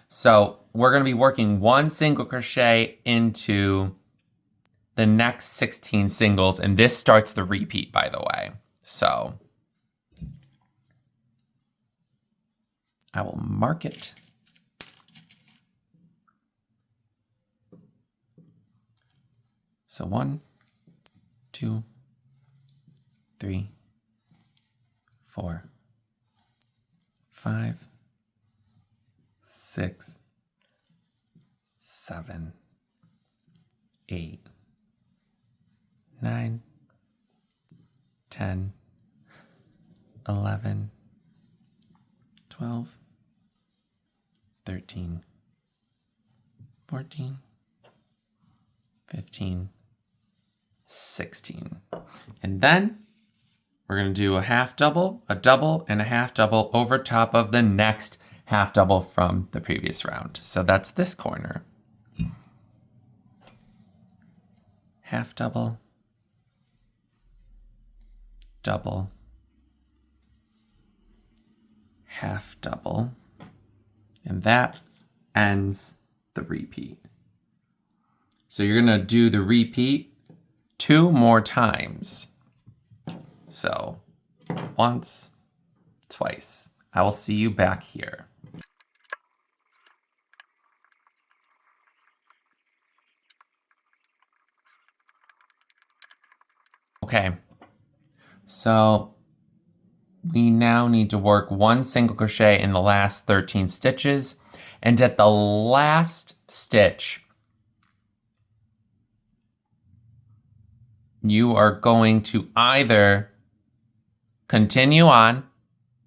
So we're going to be working 1 single crochet into the next 16 singles, and this starts the repeat, by the way. So I will mark it. So 1, 2, 3, 4, 5, 6, 7, 8, 9, 10, 11, 12, 13, 14, 15, 16. And then we're going to do a half double, a double, and a half double over top of the next half double from the previous round. So that's this corner. Half double, double, half double, and that ends the repeat. So you're going to do the repeat 2 more times. So once, twice. I will see you back here. Okay, so we now need to work 1 single crochet in the last 13 stitches, and at the last stitch, you are going to either continue on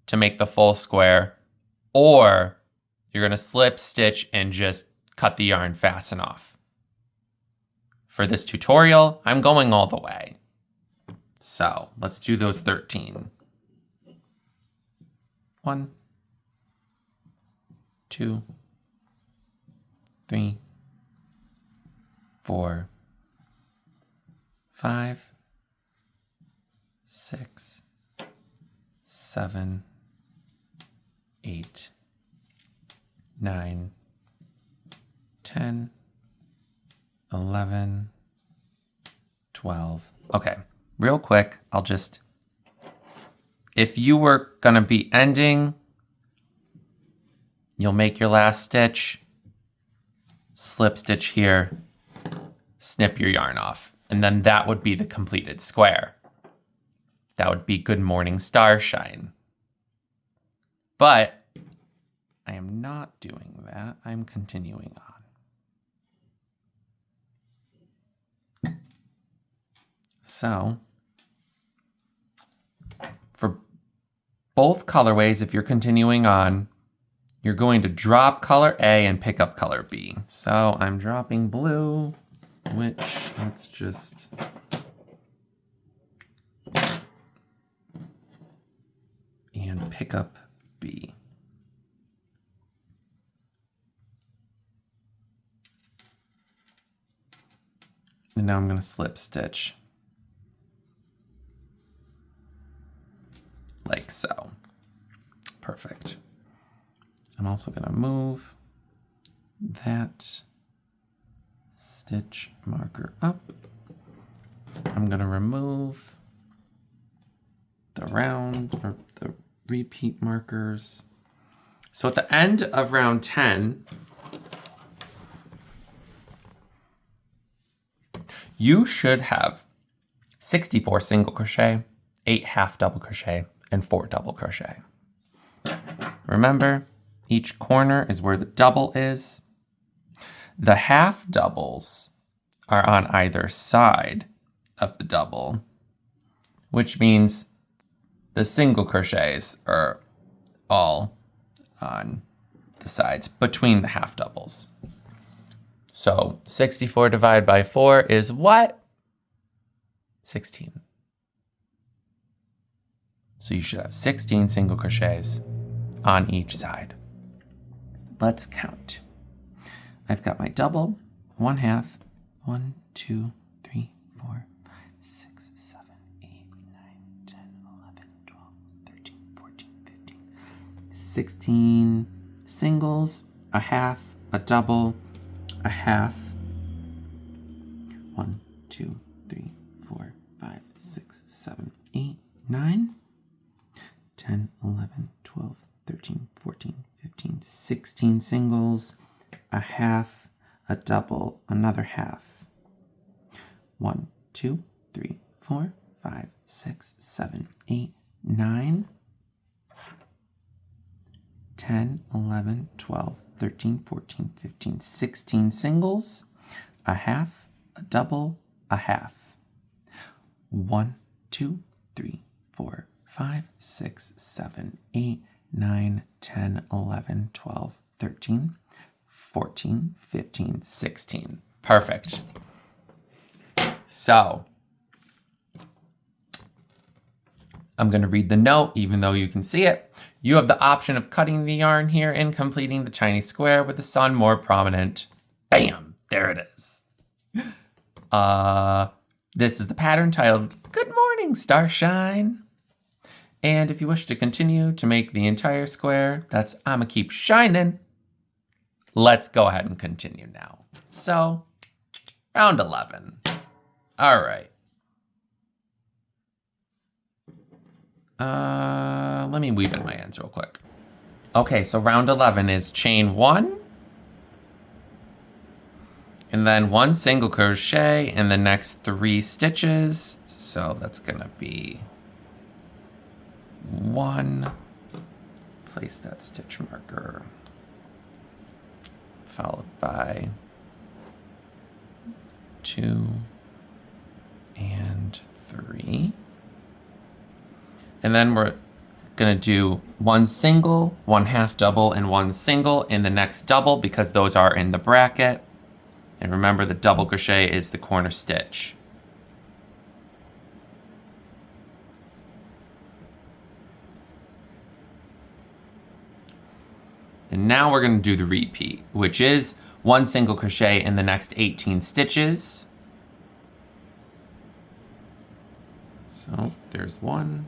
to make the full square, or you're going to slip stitch and just cut the yarn, fasten off. For this tutorial, I'm going all the way. So let's do those 13. 1, 2, 3, 4, 5, 6, 7, 8, 9, 10, 11, 12. Okay, real quick, I'll just, if you were gonna be ending, you'll make your last stitch, slip stitch here, snip your yarn off, and then that would be the completed square. That would be Good Morning Starshine. But I am not doing that. I'm continuing on. So for both colorways, if you're continuing on, you're going to drop color A and pick up color B. So I'm dropping blue, which let's just and pick up B. And now I'm going to slip stitch like so. Perfect. I'm also going to move that stitch marker up. I'm going to remove the round or the repeat markers. So at the end of round 10, you should have 64 single crochet, 8 half double crochet, and 4 double crochet. Remember, each corner is where the double is. The half doubles are on either side of the double, which means the single crochets are all on the sides between the half doubles. So 64 divided by 4 is what? 16. So you should have 16 single crochets on each side. Let's count. I've got my double, 1 half, 1, 2, 3, 4, 5, 6, 7, 8, 9, 10, 11, 12, 13, 14, 15, 16 singles, a half, a double, a half, 1, 2, 3, 4, 5, 6, 7, 8, 9, 10, 11, 12, 13, 14, 15, 16 singles, a half, a double, another half. 1, 2, 3, 4, 5, 6, 7, 8, 9, 10, 11, 12, 13, 14, 15, 16 singles, a half, a double, a half. 1, 2, 3, 4, 5, 6, 7, 8, 9, 10, 11, 12, 13, 14, 15, 16. Perfect. So I'm going to read the note, even though you can see it. You have the option of cutting the yarn here and completing the tiny square with the sun more prominent. Bam! There it is. This is the pattern titled Good Morning Starshine. And if you wish to continue to make the entire square, that's I'ma keep shining. Let's go ahead and continue now. So, round 11. All right. Let me weave in my ends real quick. Okay, so round 11 is chain 1, and then 1 single crochet in the next 3 stitches. So that's gonna be 1, place that stitch marker, followed by 2 and 3. And then we're gonna do 1 single, 1 half double, and 1 single in the next double because those are in the bracket. And remember, the double crochet is the corner stitch. And now we're gonna do the repeat, which is 1 single crochet in the next 18 stitches. So there's 1,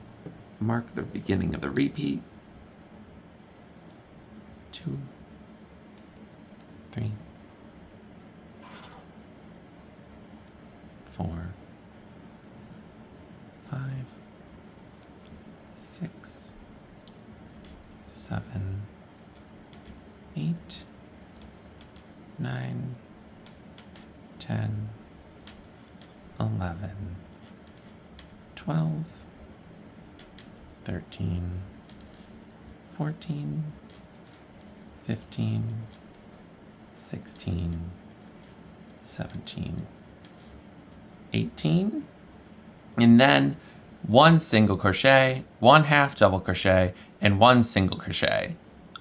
mark the beginning of the repeat. 2, 3, 4, 5, 6, 7, 8, 9, 10, 11, 12, 13, 14, 15, 16, 17, 18, and then 1 single crochet, 1 half double crochet, and 1 single crochet.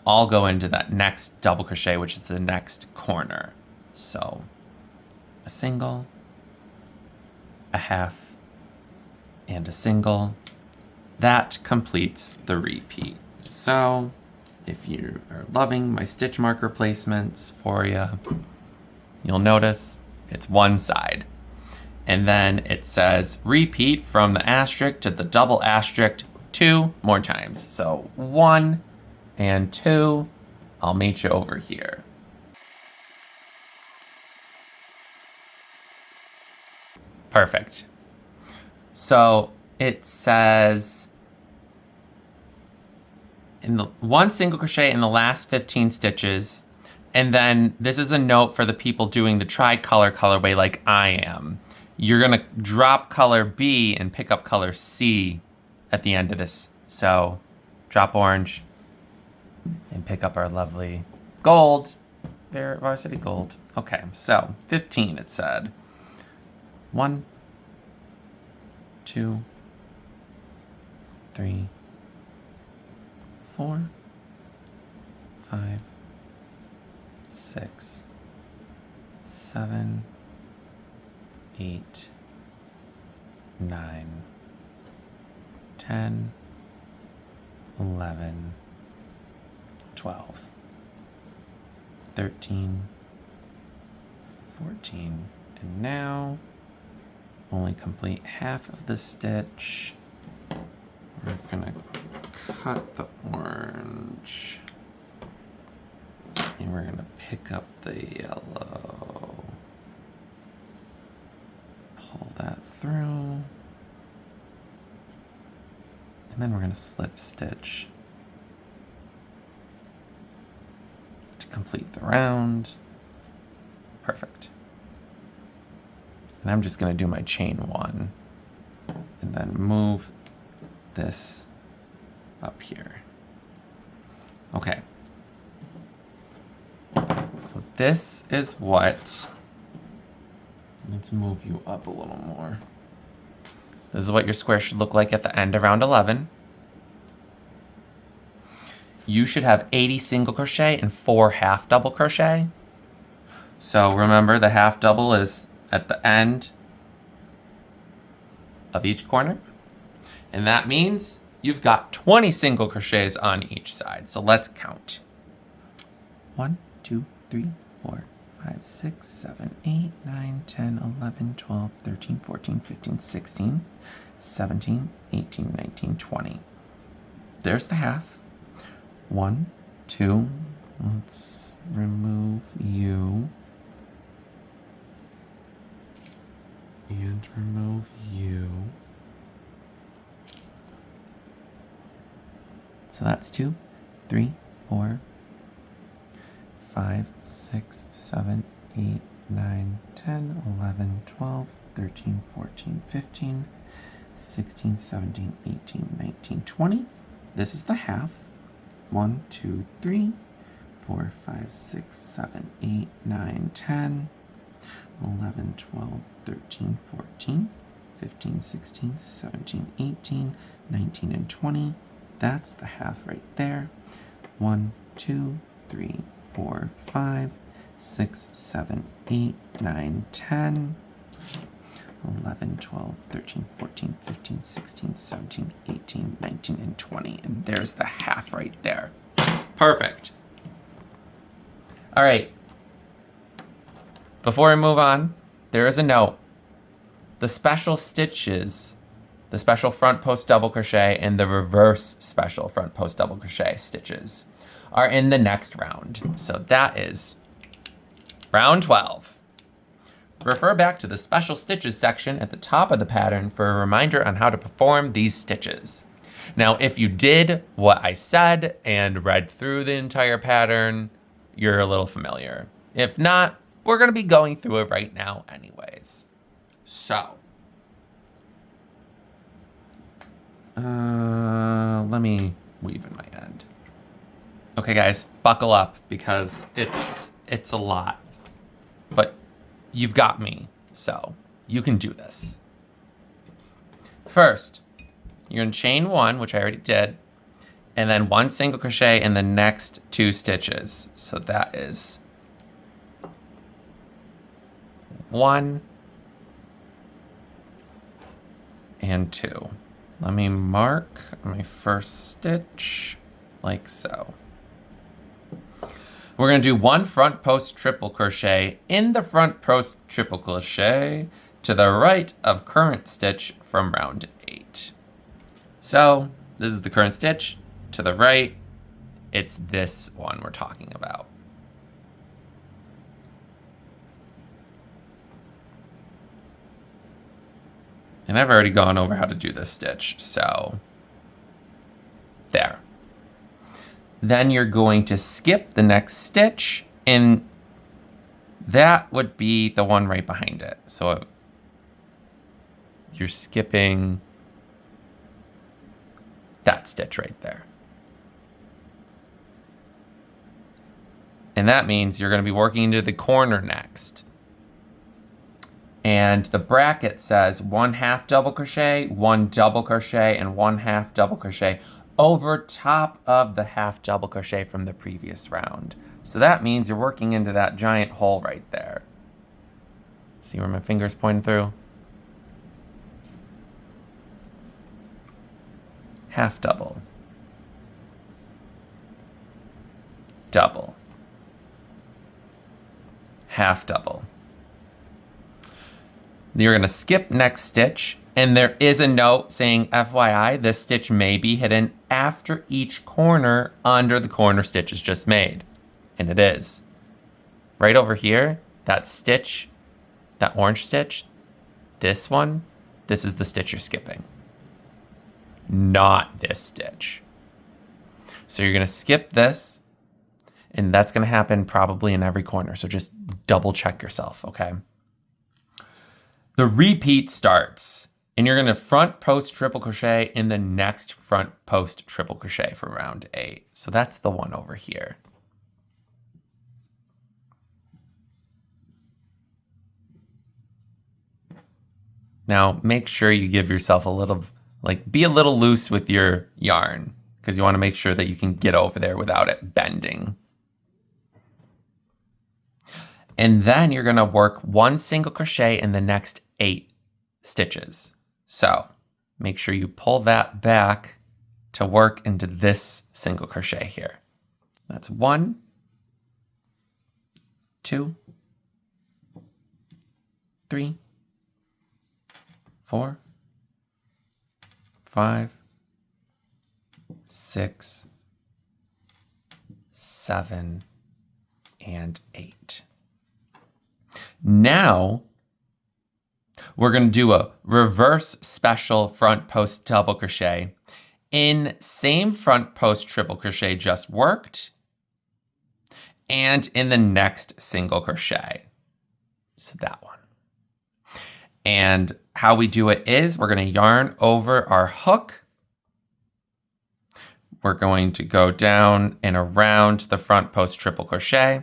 All go into that next double crochet, which is the next corner. So a single, a half, and a single. That completes the repeat. So if you are loving my stitch marker placements for you, you'll notice it's one side. And then it says repeat from the asterisk to the double asterisk 2 more times. So 1 and 2, I'll meet you over here. Perfect. So it says in the 1 single crochet in the last 15 stitches. And then this is a note for the people doing the tricolor colorway like I am. You're gonna drop color B and pick up color C at the end of this. So drop orange and pick up our lovely gold, varsity gold. Okay, so 15 it said. 1, 2, 3, 4, 5, 6, 7, 8, 9, 10, 11, 12, 13, 14, and now only complete half of the stitch. We're gonna cut the orange and we're gonna pick up the yellow, pull that through, and then we're gonna slip stitch to complete the round. Perfect. And I'm just gonna do my chain 1 and then move this up here. Okay. So this is what, let's move you up a little more. This is what your square should look like at the end of round 11. You should have 80 single crochet and 4 half double crochet. So remember, the half double is at the end of each corner. And that means you've got 20 single crochets on each side. So let's count. 1, 2, 3, 4, 5, 6, 7, 8, 9, 10, 11, 12, 13, 14, 15, 16, 17, 18, 19, 20. There's the half. 1, 2, let's remove you. And remove you. So that's 2, 3, 4, 5, 6, 7, 8, 9, 10, 11, 12, 13, 14, 15, 16, 17, 18, 19, 20. This is the half. 1, 2, 3, 4, 5, 6, 7, 8, 9, 10, 11, 12, 13, 14, 15, 16, 17, 18, 19, and 20. That's the half right there. 1, 2, 3, 4, 5, 6, 7, 8, 9, 10, 11, 12, 13, 14, 15, 16, 17, 18, 19, and 20. And there's the half right there. Perfect. All right. Before I move on, there is a note. The special stitches, the special front post double crochet and the reverse special front post double crochet stitches are in the next round. So that is round 12. Refer back to the special stitches section at the top of the pattern for a reminder on how to perform these stitches. Now, if you did what I said and read through the entire pattern, you're a little familiar. If not, we're gonna be going through it right now anyways. So, let me weave in my end. Okay guys, buckle up because it's a lot, but you've got me, so you can do this. First, you're gonna chain 1, which I already did, and then 1 single crochet in the next 2 stitches. So that is 1 and 2. Let me mark my first stitch like so. We're gonna do 1 front post triple crochet in the front post triple crochet to the right of current stitch from round 8. So this is the current stitch. To the right, it's this one we're talking about. And I've already gone over how to do this stitch, so there. Then you're going to skip the next stitch, and that would be the one right behind it. So you're skipping that stitch right there. And that means you're going to be working into the corner next. And the bracket says 1/2 double crochet, 1 double crochet, and 1/2 double crochet over top of the 1/2 double crochet from the previous round. So that means you're working into that giant hole right there. See where my finger's pointing through? 1/2 double. Double. 1/2 double. You're gonna skip next stitch, and there is a note saying FYI, this stitch may be hidden after each corner under the corner stitches just made. And it is. Right over here, that stitch, that orange stitch, this one, this is the stitch you're skipping. Not this stitch. So you're gonna skip this, and that's gonna happen probably in every corner. So just double check yourself, okay? The repeat starts, and you're gonna front post triple crochet in the next front post triple crochet for round 8. So that's the one over here. Now make sure you give yourself a little, be a little loose with your yarn, because you wanna make sure that you can get over there without it bending. And then you're gonna work 1 single crochet in the next 8 stitches. So make sure you pull that back to work into this single crochet here. That's 1, 2, 3, 4, 5, 6, 7, and 8. Now, we're going to do a reverse special front post double crochet in same front post triple crochet just worked and in the next single crochet. So that one. And how we do it is we're going to yarn over our hook. We're going to go down and around the front post triple crochet.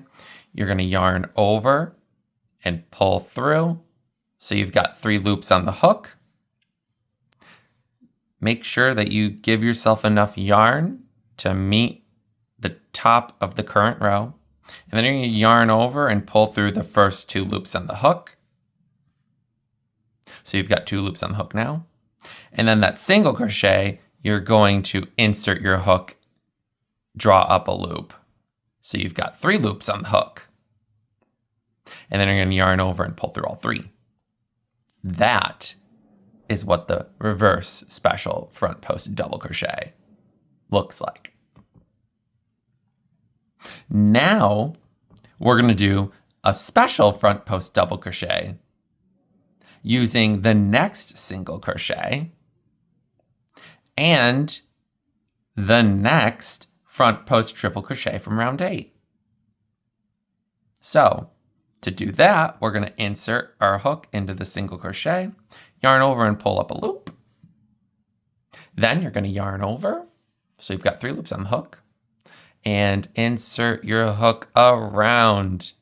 You're going to yarn over and pull through. So you've got 3 loops on the hook. Make sure that you give yourself enough yarn to meet the top of the current row. And then you're going to yarn over and pull through the first 2 loops on the hook. So you've got 2 loops on the hook now. And then that single crochet, you're going to insert your hook, draw up a loop. So you've got 3 loops on the hook. And then you're going to yarn over and pull through all 3. That is what the reverse special front post double crochet looks like. Now we're going to do a special front post double crochet using the next single crochet and the next front post triple crochet from round 8. So to do that, we're going to insert our hook into the single crochet, yarn over and pull up a loop. Then you're going to yarn over. So you've got 3 loops on the hook and insert your hook around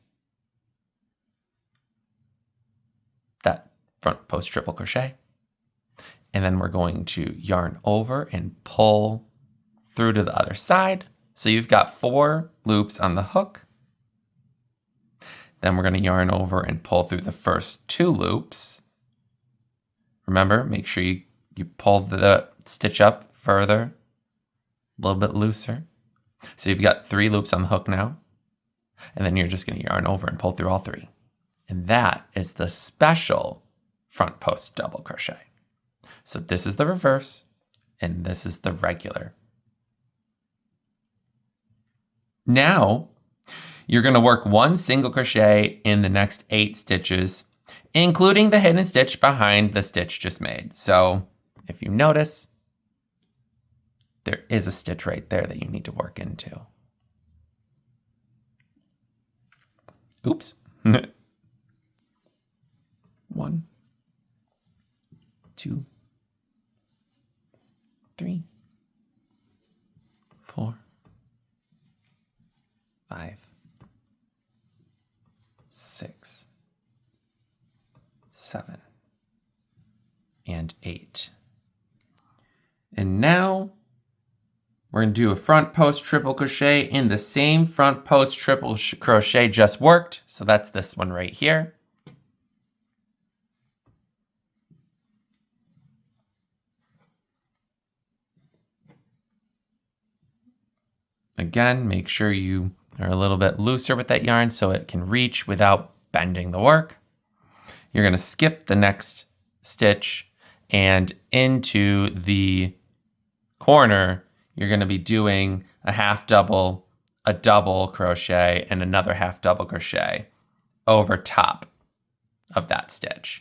that front post triple crochet. And then we're going to yarn over and pull through to the other side. So you've got 4 loops on the hook. Then we're going to yarn over and pull through the first 2 loops. Remember, make sure you pull the stitch up further, a little bit looser. So you've got 3 loops on the hook now. And then you're just going to yarn over and pull through all 3. And that is the special front post double crochet. So this is the reverse, and this is the regular. Now, you're going to work 1 single crochet in the next 8 stitches, including the hidden stitch behind the stitch just made. So if you notice, there is a stitch right there that you need to work into. Oops. 1, 2, 3, 4, 5, 6, 7, and 8. And now we're going to do a front post triple crochet in the same front post triple crochet just worked. So that's this one right here. Again, make sure you are a little bit looser with that yarn so it can reach without bending the work. You're going to skip the next stitch, and into the corner, you're going to be doing a half double, a double crochet, and another half double crochet over top of that stitch.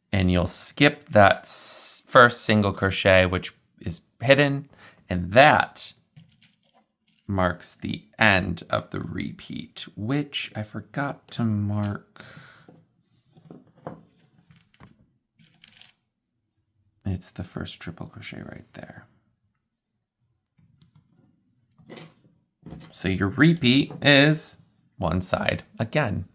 And you'll skip that first single crochet, which is hidden, and that marks the end of the repeat, which I forgot to mark. It's the first triple crochet right there. So your repeat is one side again.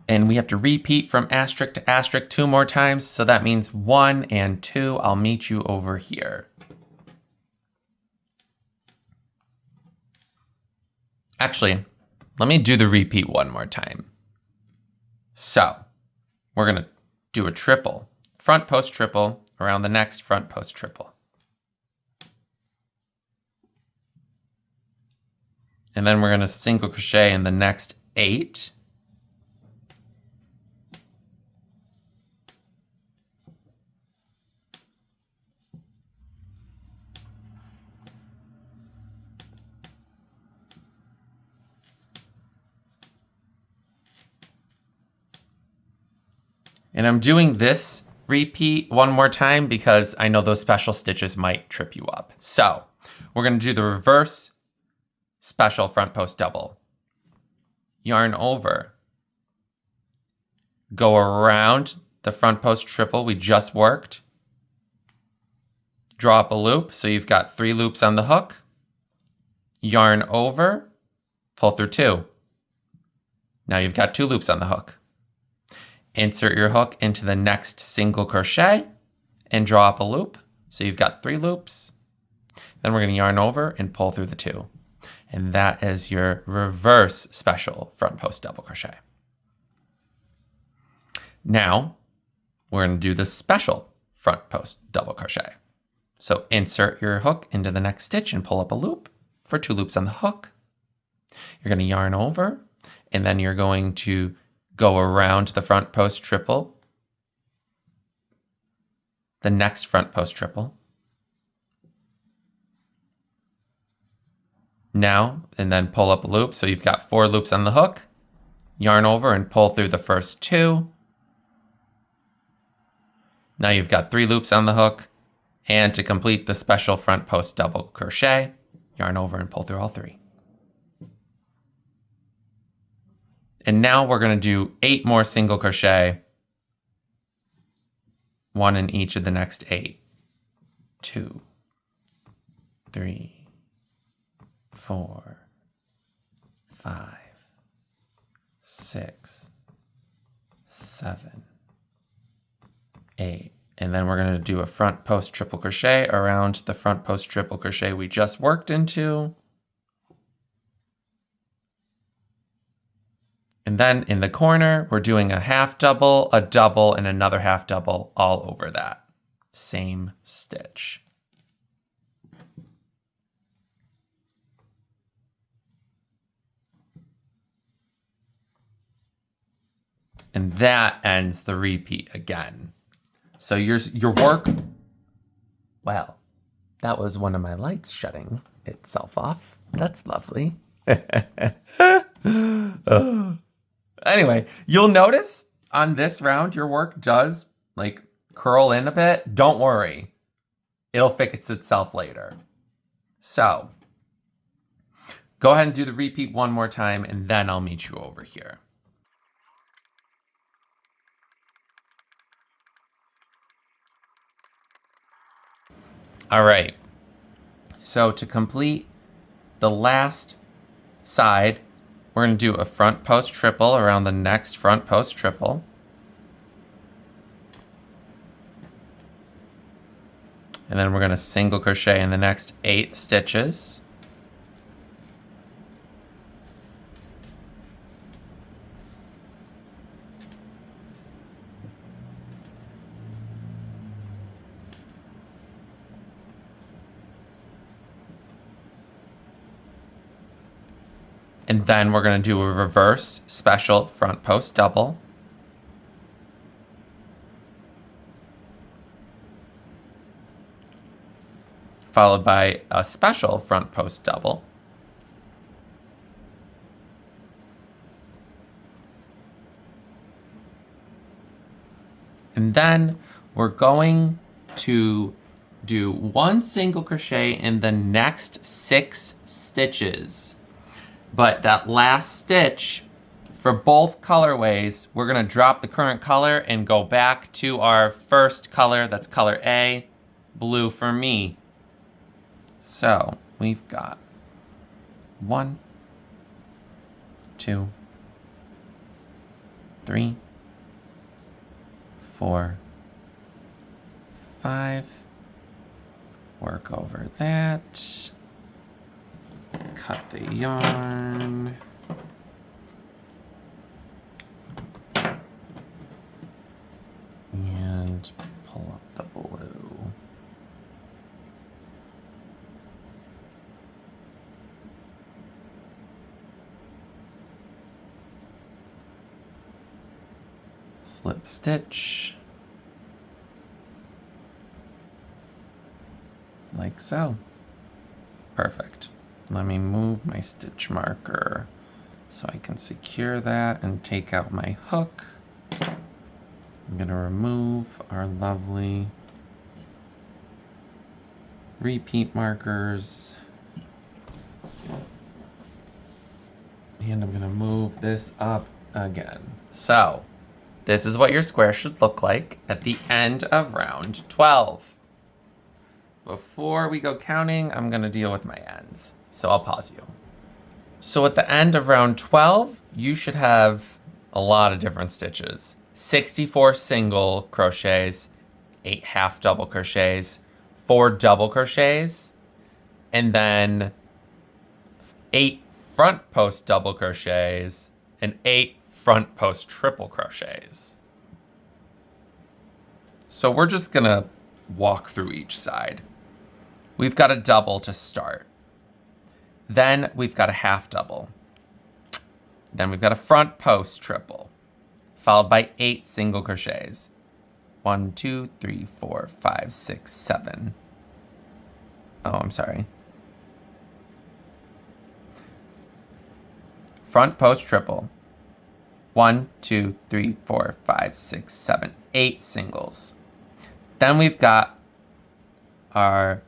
And we have to repeat from asterisk to asterisk 2 more times. So that means 1 and 2. I'll meet you over here. Actually, let me do the repeat one more time. So we're going to do a triple, front post triple around the next front post triple. And then we're going to single crochet in the next 8. And I'm doing this repeat one more time because I know those special stitches might trip you up. So we're going to do the reverse special front post double. Yarn over. Go around the front post triple we just worked. Draw up a loop, so you've got 3 loops on the hook. Yarn over, pull through 2. Now you've got 2 loops on the hook. Insert your hook into the next single crochet and draw up a loop, so you've got 3 loops. Then we're going to yarn over and pull through the 2. And that is your reverse special front post double crochet. Now we're going to do the special front post double crochet. So insert your hook into the next stitch and pull up a loop for 2 loops on the hook. You're going to yarn over, and then you're going to go around the front post triple, the next front post triple. Now, and then pull up a loop. So you've got 4 loops on the hook, yarn over and pull through the first 2. Now you've got 3 loops on the hook, and to complete the special front post double crochet, yarn over and pull through all 3. And now we're going to do 8 more single crochet, 1 in each of the next 8. 2, 3, 4, 5, 6, 7, 8. And then we're going to do a front post triple crochet around the front post triple crochet we just worked into. And then in the corner, we're doing a half double, a double, and another half double all over that same stitch. And that ends the repeat again. So your work, well, that was one of my lights shutting itself off. That's lovely. Anyway, you'll notice on this round, your work does like curl in a bit. Don't worry. It'll fix itself later. So go ahead and do the repeat one more time, and then I'll meet you over here. All right. So to complete the last side, we're going to do a front post triple around the next front post triple. And then we're going to single crochet in the next 8 stitches. And then we're going to do a reverse special front post double. Followed by a special front post double. And then we're going to do 1 single crochet in the next 6 stitches. But that last stitch, for both colorways, we're going to drop the current color and go back to our first color. That's color A, blue for me. So we've got 1, 2, 3, 4, 5. Work over that. Cut the yarn. And pull up the blue. Slip stitch. Like so. Perfect. Let me move my stitch marker so I can secure that and take out my hook. I'm gonna remove our lovely repeat markers. And I'm gonna move this up again. So, this is what your square should look like at the end of round 12. Before we go counting, I'm gonna deal with my ends. So I'll pause you. So at the end of round 12, you should have a lot of different stitches. 64 single crochets, 8 half double crochets, 4 double crochets, and then 8 front post double crochets, and 8 front post triple crochets. So we're just gonna walk through each side. We've got a double to start. Then we've got a half double. Then we've got a front post triple, followed by 8 single crochets. 1, 2, 3, 4, 5, 6, 7. Oh, I'm sorry. Front post triple. 1, 2, 3, 4, 5, 6, 7, 8 singles. Then we've got our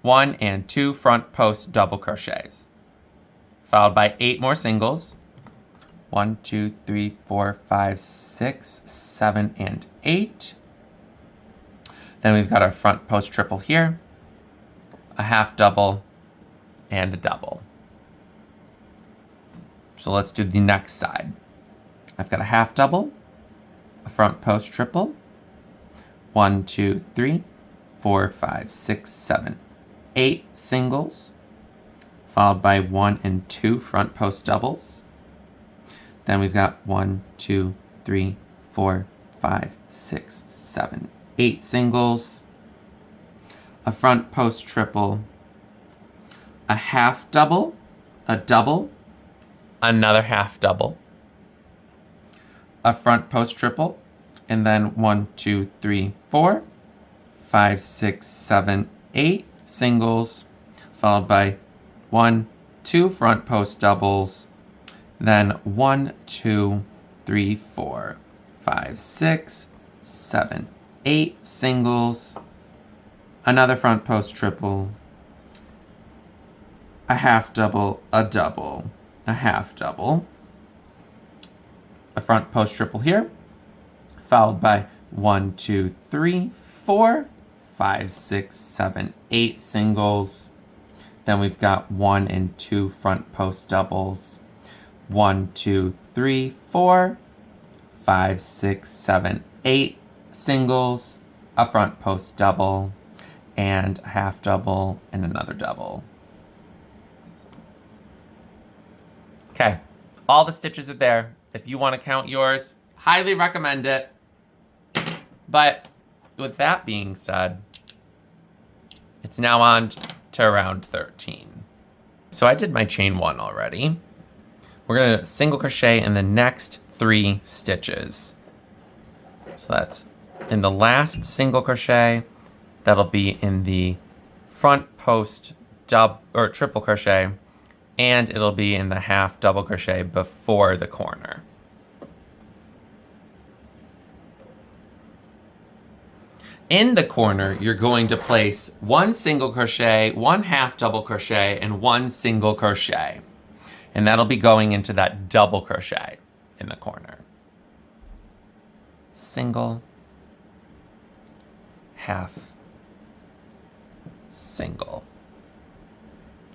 1 and 2 front post double crochets, followed by 8 more singles. 1, 2, 3, 4, 5, 6, 7, and 8. Then we've got our front post triple here, a half double, and a double. So let's do the next side. I've got a half double, a front post triple, 1, 2, 3, 4, 5, 6, 7, 8 singles, followed by 1 and 2 front post doubles. Then we've got 1, 2, 3, 4, 5, 6, 7, 8 singles, a front post triple, a half double, a double, another half double, a front post triple, and then 1, 2, 3, 4, 5, 6, 7, 8 singles, followed by 1, 2 front post doubles, then 1, 2, 3, 4, 5, 6, 7, 8 singles, another front post triple, a half double, a double, a half double, a front post triple here, followed by 1, 2, 3, 4, 5, 6, 7, 8 singles. Then we've got 1 and 2 front post doubles. 1, 2, 3, 4, 5, 6, 7, 8 singles, a front post double, and a half double, and another double. Okay, all the stitches are there. If you want to count yours, highly recommend it. But with that being said, it's now on to round 13. So I did my chain 1 already. We're gonna single crochet in the next 3 stitches. So that's in the last single crochet, that'll be in the front post double or triple crochet, and it'll be in the half double crochet before the corner. In the corner, you're going to place 1 single crochet, 1 half double crochet, and 1 single crochet. And that'll be going into that double crochet in the corner. Single, half, single.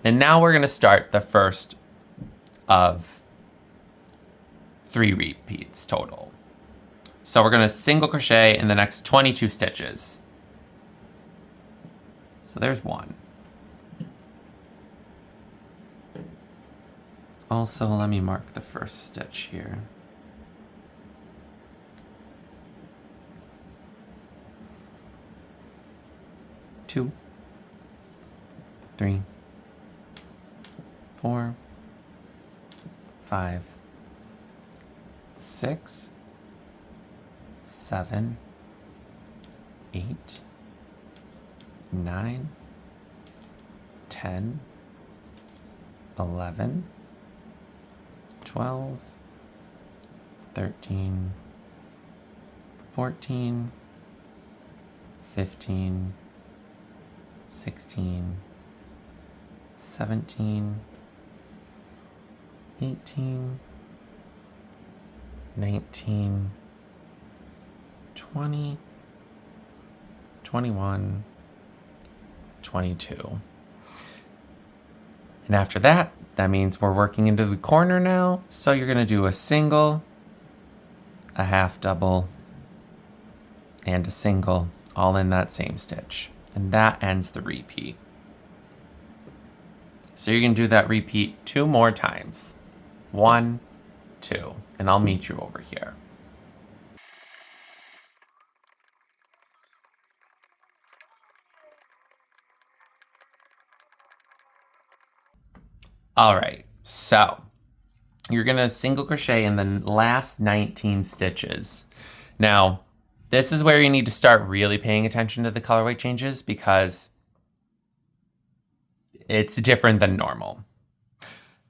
And now we're gonna start the first of 3 repeats total. So we're gonna single crochet in the next 22 stitches. So there's 1. Also, let me mark the first stitch here. Two, 3, 4, 5, 6, 7, 8, 9, 10, 11, 12, 13, 14, 15, 16, 17, 18, 19, 20, 21, 22. And after that, that means we're working into the corner now. So you're going to do a single, a half double, and a single, all in that same stitch. And that ends the repeat. So you're going to do that repeat 2 more times. 1, 2, and I'll meet you over here. All right, so you're gonna single crochet in the last 19 stitches. Now, this is where you need to start really paying attention to the colorway changes because it's different than normal.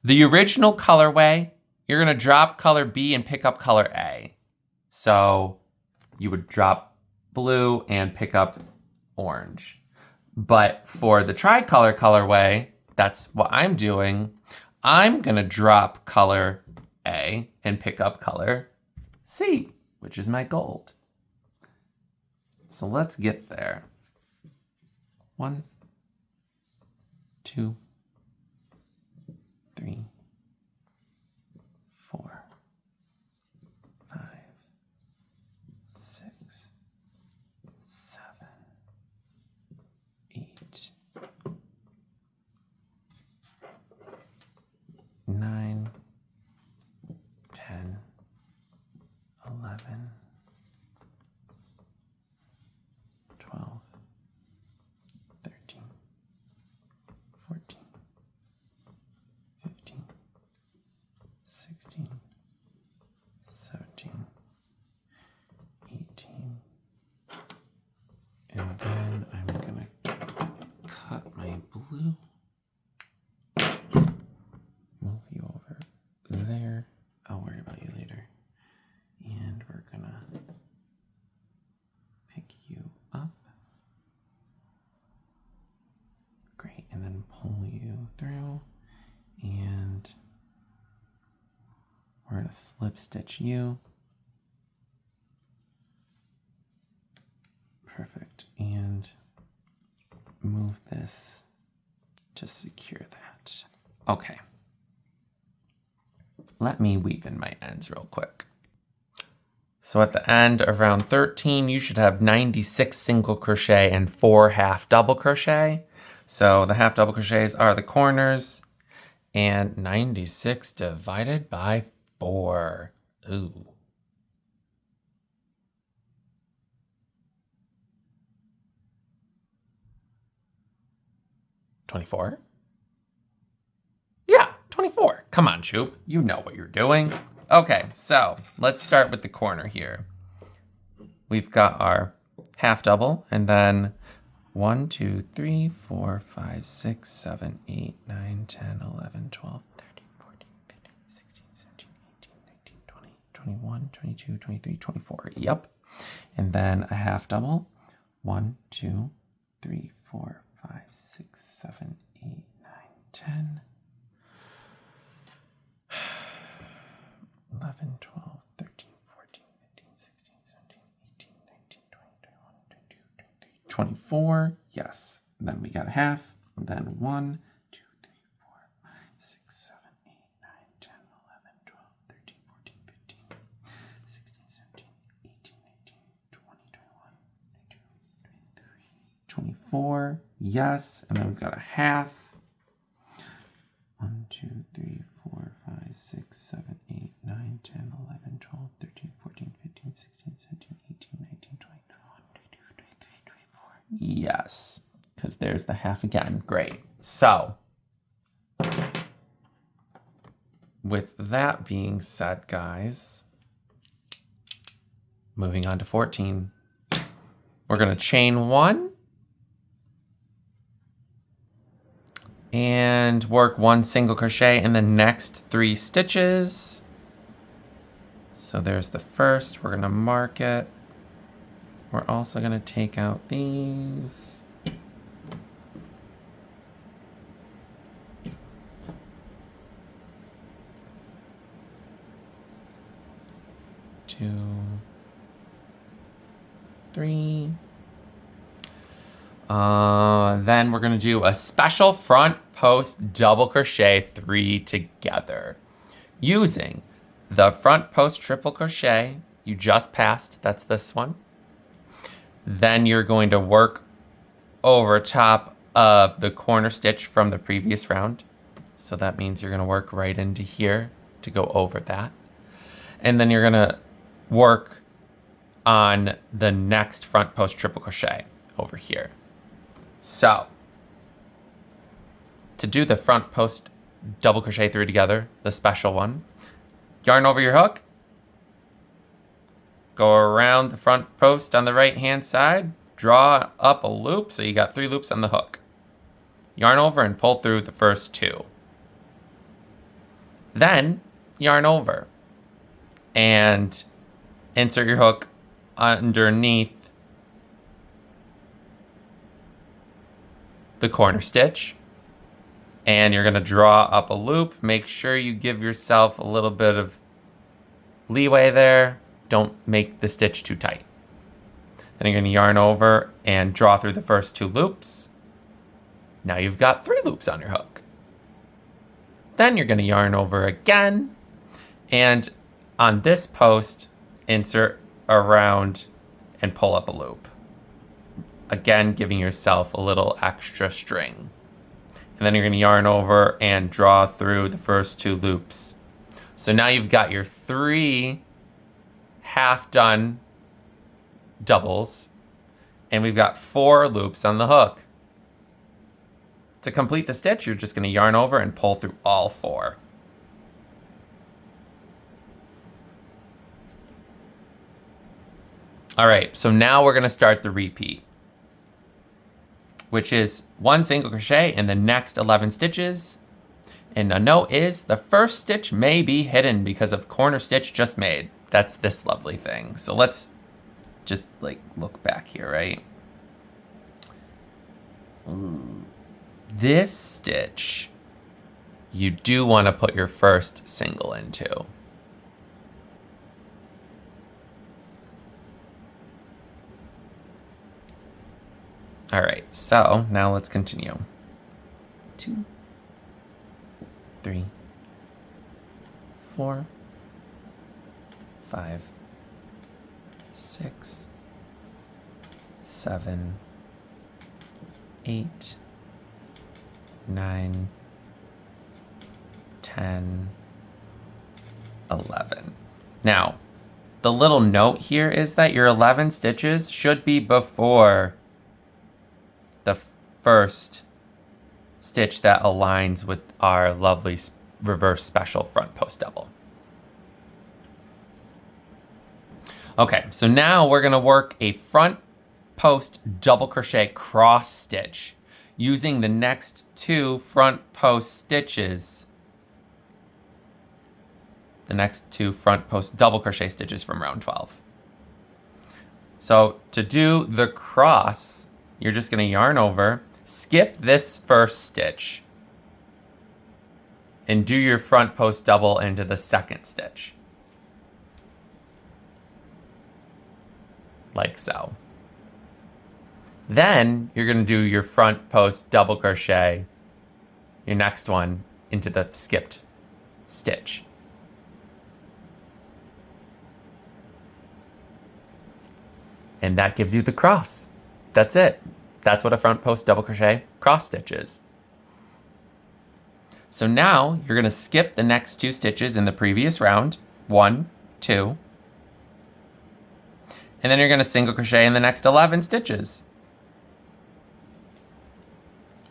The original colorway, you're gonna drop color B and pick up color A. So you would drop blue and pick up orange. But for the tricolor colorway, that's what I'm doing. I'm gonna drop color A and pick up color C, which is my gold. So let's get there. 1, 2, 3, 4, 5, 6, 7, 8, 9, 10, 11, 12, 13, 14, 15, 16, 17, 18, and then I'm gonna cut my blue. Move you over there. I'll worry about you later. And we're gonna pick you up. Great, and then pull you through. And we're gonna slip stitch you. Perfect, and move this to secure that. Okay. Let me weave in my ends real quick. So at the end of round 13, you should have 96 single crochet and 4 half double crochet. So the half double crochets are the corners, and 96 divided by 4. Ooh. $24? Yeah, 24. Come on, Chup. You know what you're doing. Okay, so let's start with the corner here. We've got our half double, and then 1, 2, 3, 4, 5, 6, 7, 8, 9, 10, 11, 12, 13, 14, 15, 16, 17, 18, 19, 20, 21, 22, 23, 24. Yep. And then a half double. 1, 2, 3, 4, 5, 6, 7, 8, 9, 10. 11, 12, 13, 14, 15, 16, 17, 18, 19, 20, 21, 22, 23, 24. Yes. And then we got a half. And then 1, 2, 3, 4, 5, 6, 7, 8, 9, 10, 11, 12, 13, 14, 15, 16, 17, 18, 19, 20, 21, 22, 23, 24. Yes. And then we've got a half. 1, 2, 3, 4, 5, 6, 7, 8, 9, 10, 11, 12, 13, 14, 15, 16, 17, 18, 19, 20, 21, 22, 23, 24. Yes, because there's the half again. Great. So, with that being said, guys, moving on to 14, we're going to chain 1. And work 1 single crochet in the next 3 stitches. So there's the first, we're gonna mark it. we're also going to take out these. Two, three. Then we're going to do a special front post double crochet 3 together using the front post triple crochet you just passed. That's this one. Then you're going to work over top of the corner stitch from the previous round. So that means you're going to work right into here to go over that. And then you're going to work on the next front post triple crochet over here. So to do the front post double crochet 3 together, the special one, yarn over your hook, go around the front post on the right hand side, draw up a loop, so you got 3 loops on the hook. Yarn over and pull through the first 2. Then yarn over and insert your hook underneath the corner stitch, and you're going to draw up a loop. Make sure you give yourself a little bit of leeway there. Don't make the stitch too tight. Then you're going to yarn over and draw through the first 2 loops. Now you've got 3 loops on your hook. Then you're going to yarn over again, and on this post, insert around and pull up a loop. Again, giving yourself a little extra string. And then you're going to yarn over and draw through the first 2 loops. So now you've got your 3 half done doubles, and we've got 4 loops on the hook. To complete the stitch, you're just going to yarn over and pull through all 4. All right, so now we're going to start the repeat, which is 1 single crochet in the next 11 stitches. And a note is the first stitch may be hidden because of corner stitch just made. That's this lovely thing. So let's just like look back here, right? This stitch, you do want to put your first single into. All right, so now let's continue. 2, 3, 4, 5, 6, 7, 8, 9, 10, 11. Now, the little note here is that your 11 stitches should be before the first stitch that aligns with our lovely reverse special front post double. Okay, so now we're gonna work a front post double crochet cross stitch using the next 2 front post stitches, the next 2 front post double crochet stitches from round 12. So to do the cross, you're just gonna yarn over, skip this first stitch, and do your front post double into the second stitch. Like so. Then you're gonna do your front post double crochet, your next one, into the skipped stitch. And that gives you the cross. That's it. That's what a front post double crochet cross stitch is. So now you're gonna skip the next 2 stitches in the previous round, 1, 2, and then you're gonna single crochet in the next 11 stitches.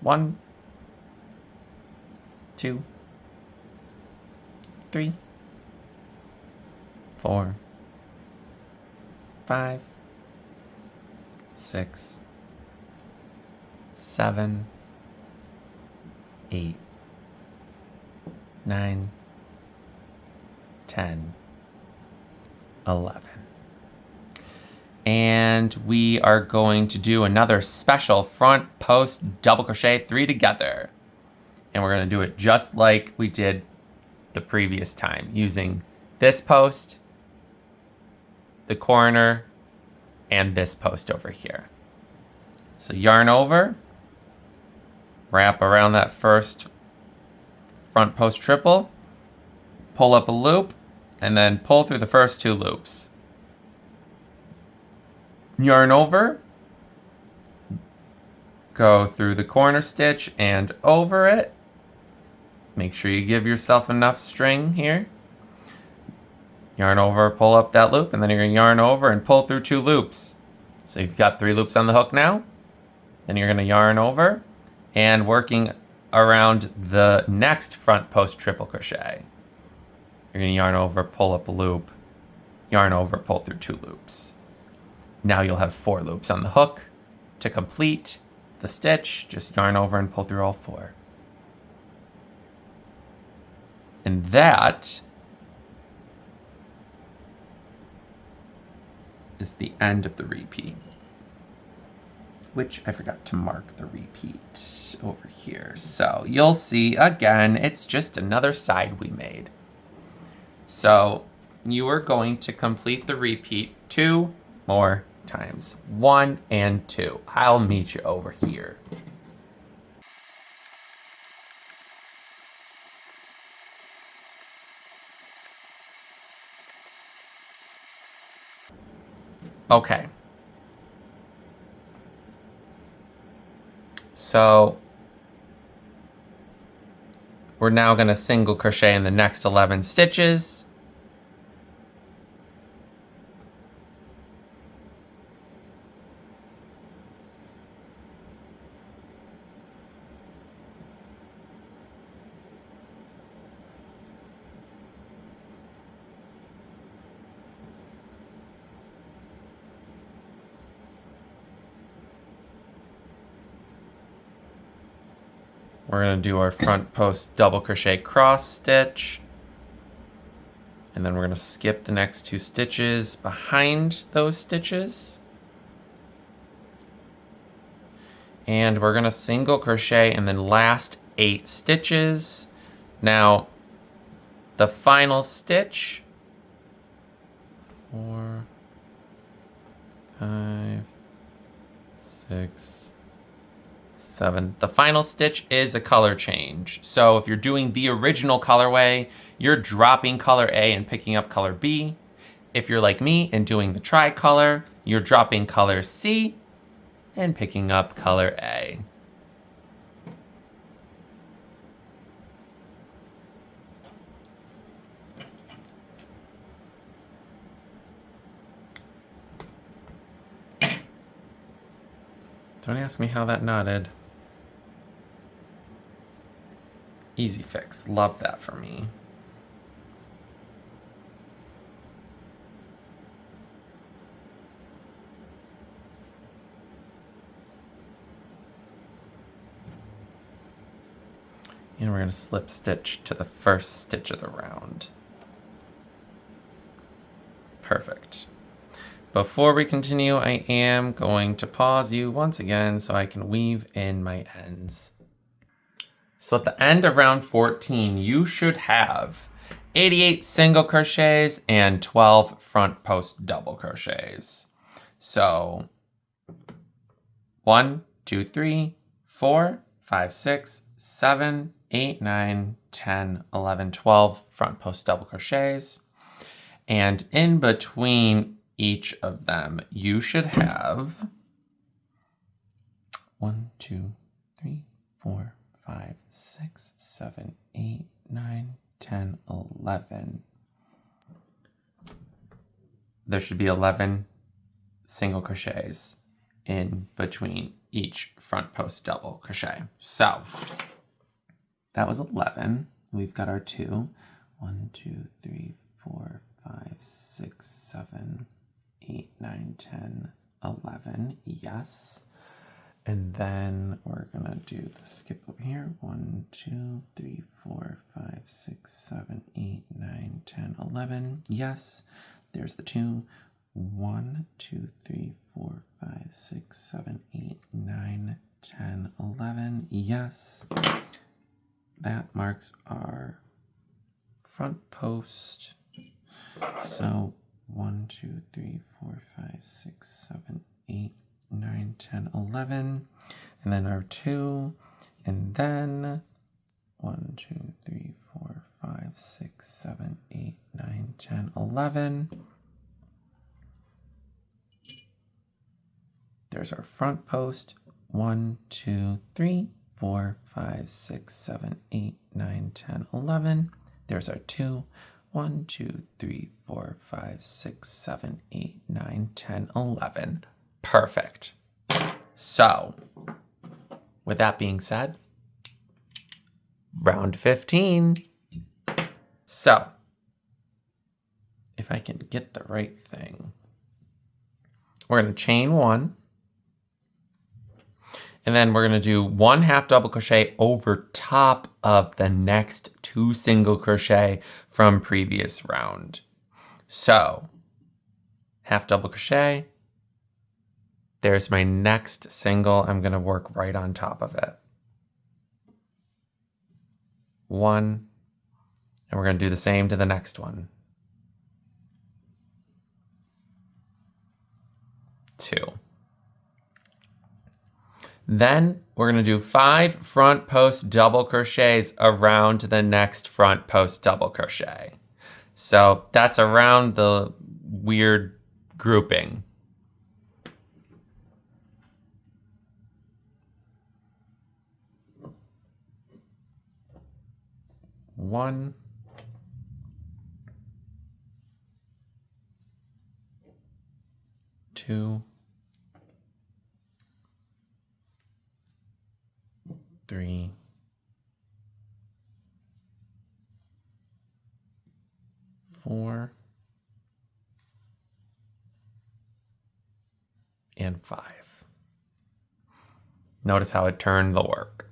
1, 2, 3, 4, 5, 6, 7, 8, 9, 10, 11. And we are going to do another special front post double crochet 3 together. And we're going to do it just like we did the previous time, using this post, the corner, and this post over here. So yarn over, wrap around that first front post triple, pull up a loop, and then pull through the first 2 loops. Yarn over, go through the corner stitch and over it. Make sure you give yourself enough string here. Yarn over, pull up that loop, and then you're going to yarn over and pull through 2 loops. So you've got 3 loops on the hook now. Then you're going to yarn over and working around the next front post triple crochet. You're going to yarn over, pull up a loop, yarn over, pull through 2 loops. Now you'll have 4 loops on the hook. To complete the stitch, just yarn over and pull through all 4. And that is the end of the repeat, which I forgot to mark the repeat over here. So you'll see, again, it's just another side we made. So you are going to complete the repeat 2 more times, 1 and 2. I'll meet you over here. Okay. So we're now going to single crochet in the next 11 stitches. We're going to do our front post double crochet cross stitch. And then we're going to skip the next 2 stitches behind those stitches. And we're going to single crochet in the last 8 stitches. Now, the final stitch, 4, 5, 6, 7. The final stitch is a color change. So if you're doing the original colorway, you're dropping color A and picking up color B. If you're like me and doing the tricolor, you're dropping color C and picking up color A. Don't ask me how that knotted. Easy fix. Love that for me. And we're going to slip stitch to the first stitch of the round. Perfect. Before we continue, I am going to pause you once again so I can weave in my ends. So at the end of round 14, you should have 88 single crochets and 12 front post double crochets. So 1, 2, 3, 4, 5, 6, 7, 8, 9, 10, 11, 12 front post double crochets. And in between each of them, you should have 1, 2, 3, 4, 5, 6, 7, 8, 9, 10, 11. There should be 11 single crochets in between each front post double crochet. So that was 11. We've got our 2. 1, 2, 3, 4, 5, 6, 7, 8, 9, 10, 11. Yes. And then we're gonna do the skip over here. 1, 2, 3, 4, 5, 6, 7, 8, 9, 10, 11. Yes. There's the 2. 1, 2, 3, 4, 5, 6, 7, 8, 9, 10, 11. Yes. That marks our front post. So 1, 2, 3, 4, 5, 6, 7, 8, 9, 10, 11. And then our 2. And then 1, 2, 3, 4, 5, 6, 7, 8, 9, 10, 11. There's our front post. 1, 2, 3, 4, 5, 6, 7, 8, 9, 10, 11. There's our 2. 1, 2, 3, 4, 5, 6, 7, 8, 9, 10, 11. Perfect. So, with that being said, round 15. So, if I can get the right thing, we're going to chain 1. And then we're going to do 1 half double crochet over top of the next 2 single crochet from previous round. So, half double crochet. There's my next single. I'm going to work right on top of it. 1. And we're going to do the same to the next one. 2. Then we're going to do 5 front post double crochets around the next front post double crochet. So that's around the weird grouping. One, 2, 3, 4, and 5. Notice how it turned the work.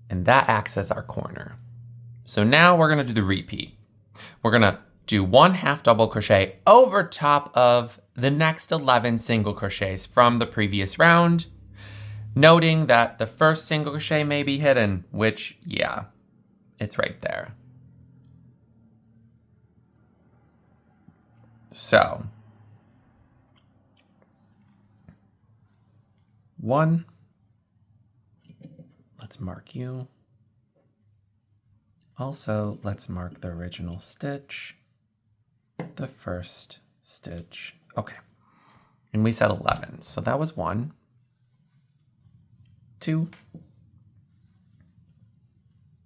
And that acts as our corner. So now we're going to do the repeat. We're going to do 1 half double crochet over top of the next 11 single crochets from the previous round, noting that the first single crochet may be hidden, which, yeah, it's right there. So, 1, let's mark you. Also, let's mark the original stitch, the first stitch. Okay, and we said 11, so that was 1, 2,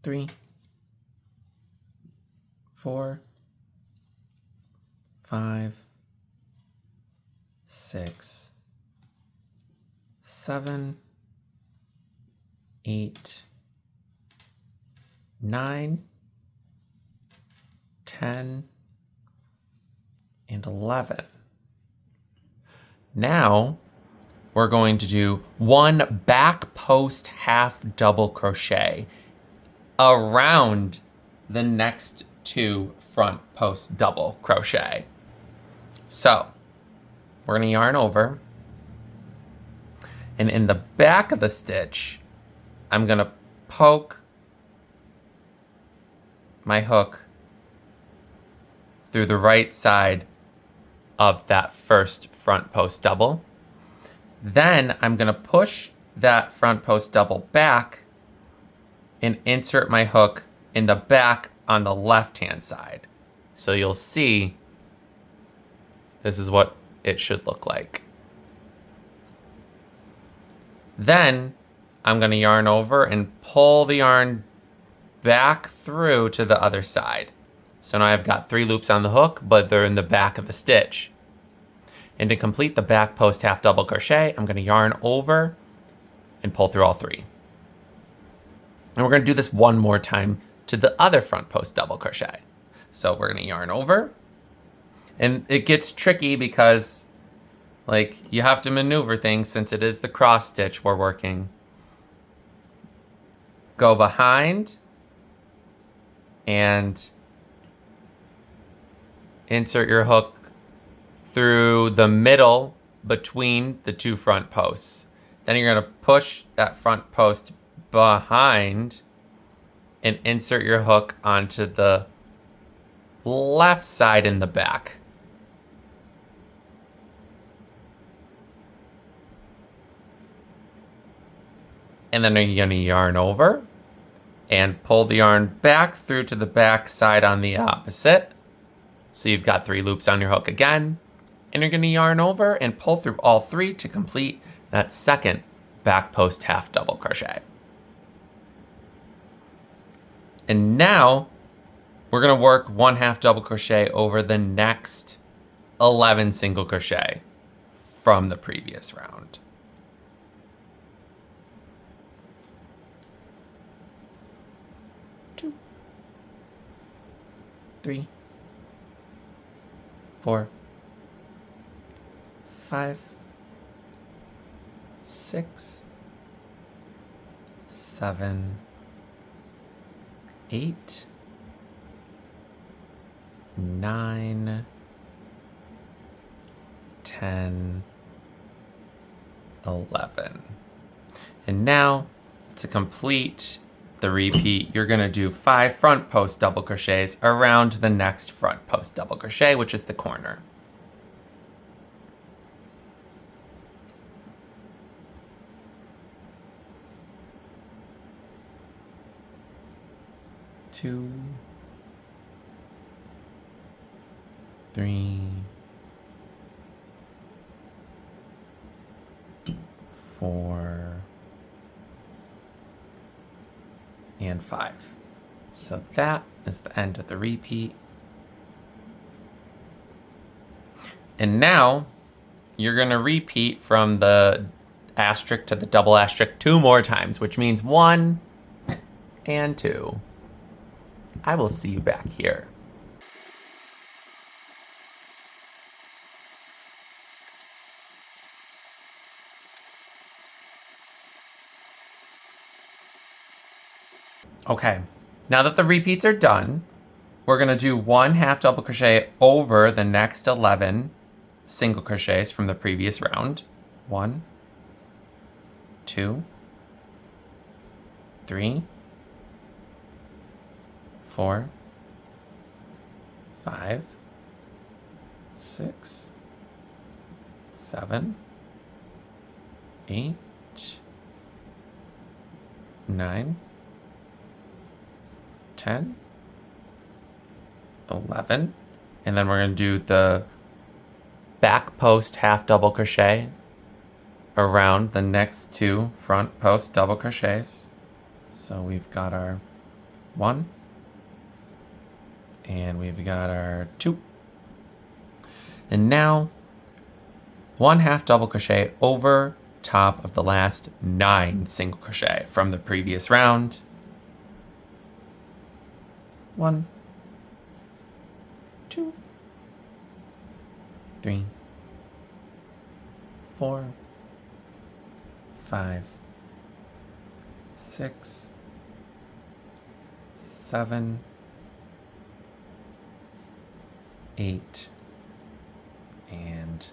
3, 4, 5, 6, 7, 8, 9, 10, and 11. Now we're going to do 1 back post half double crochet around the next 2 front post double crochet. So we're going to yarn over, and in the back of the stitch, I'm going to poke my hook through the right side of that first front post double. Then I'm going to push that front post double back and insert my hook in the back on the left-hand side. So you'll see this is what it should look like. Then I'm going to yarn over and pull the yarn back through to the other side. So now I've got 3 loops on the hook, but they're in the back of the stitch. And to complete the back post half double crochet, I'm going to yarn over and pull through all 3. And we're going to do this one more time to the other front post double crochet. So we're going to yarn over, and it gets tricky because like you have to maneuver things since it is the cross stitch we're working. Go behind and insert your hook through the middle between the two front posts. Then you're going to push that front post behind and insert your hook onto the left side in the back. And then you're going to yarn over and pull the yarn back through to the back side on the opposite. So you've got 3 loops on your hook again. And you're going to yarn over and pull through all 3 to complete that second back post half double crochet. And now we're going to work 1 half double crochet over the next 11 single crochet from the previous round. 2, 3, 4, 5, 6, 7, 8, 9, 10, 11. And now to complete the repeat, you're going to do 5 front post double crochets around the next front post double crochet, which is the corner. Two, 3, 4, and 5. So that is the end of the repeat. And now you're going to repeat from the asterisk to the double asterisk 2 more times, which means 1 and 2. I will see you back here. Okay, now that the repeats are done, we're going to do 1 half double crochet over the next 11 single crochets from the previous round. 1, 2, 3, 4, 5, 6, 7, 8, 9, 10, 11, and then we're going to do the back post half double crochet around the next 2 front post double crochets. So we've got our 1 and we've got our 2. And now 1 half double crochet over top of the last 9 single crochet from the previous round. 1, 2, 3, 4, 5, 6, 7, 8, and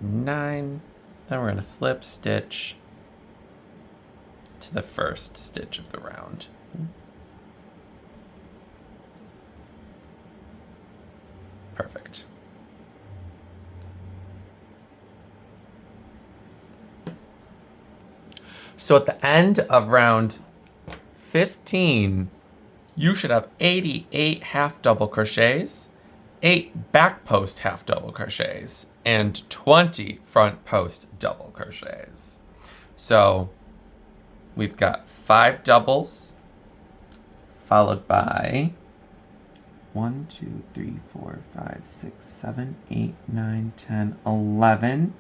9. Then we're going to slip stitch to the first stitch of the round. Perfect. So at the end of round 15, you should have 88 half double crochets, 8 back post half double crochets, and 20 front post double crochets. So we've got 5 doubles, followed by 1, 2, 3, 4, 5, 6, 7, 8, 9, 10, 11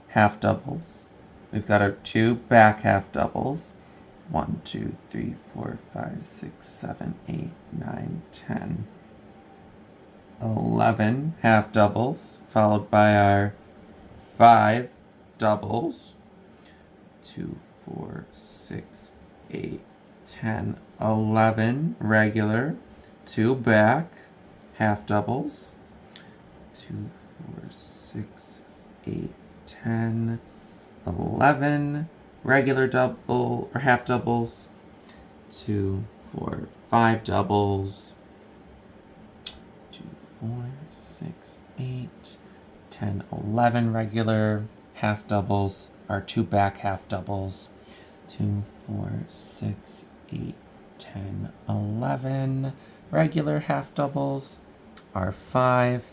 half doubles. We've got our 2 back half doubles. 1, 2, 3, 4, 5, 6, 7, 8, 9, 10, 11 half doubles, followed by our 5 doubles. 2, 4, 6, 8, 10, 11 regular, 2 back, half doubles, 2, 4, 6, 8, 10, 11 regular double or half doubles, 2, 4, 5 doubles, 2, 4, 6, 8, 10, 11 regular half doubles, or 2 back half doubles, 2, 4, 6, 8, 10, 11 regular half doubles, are 5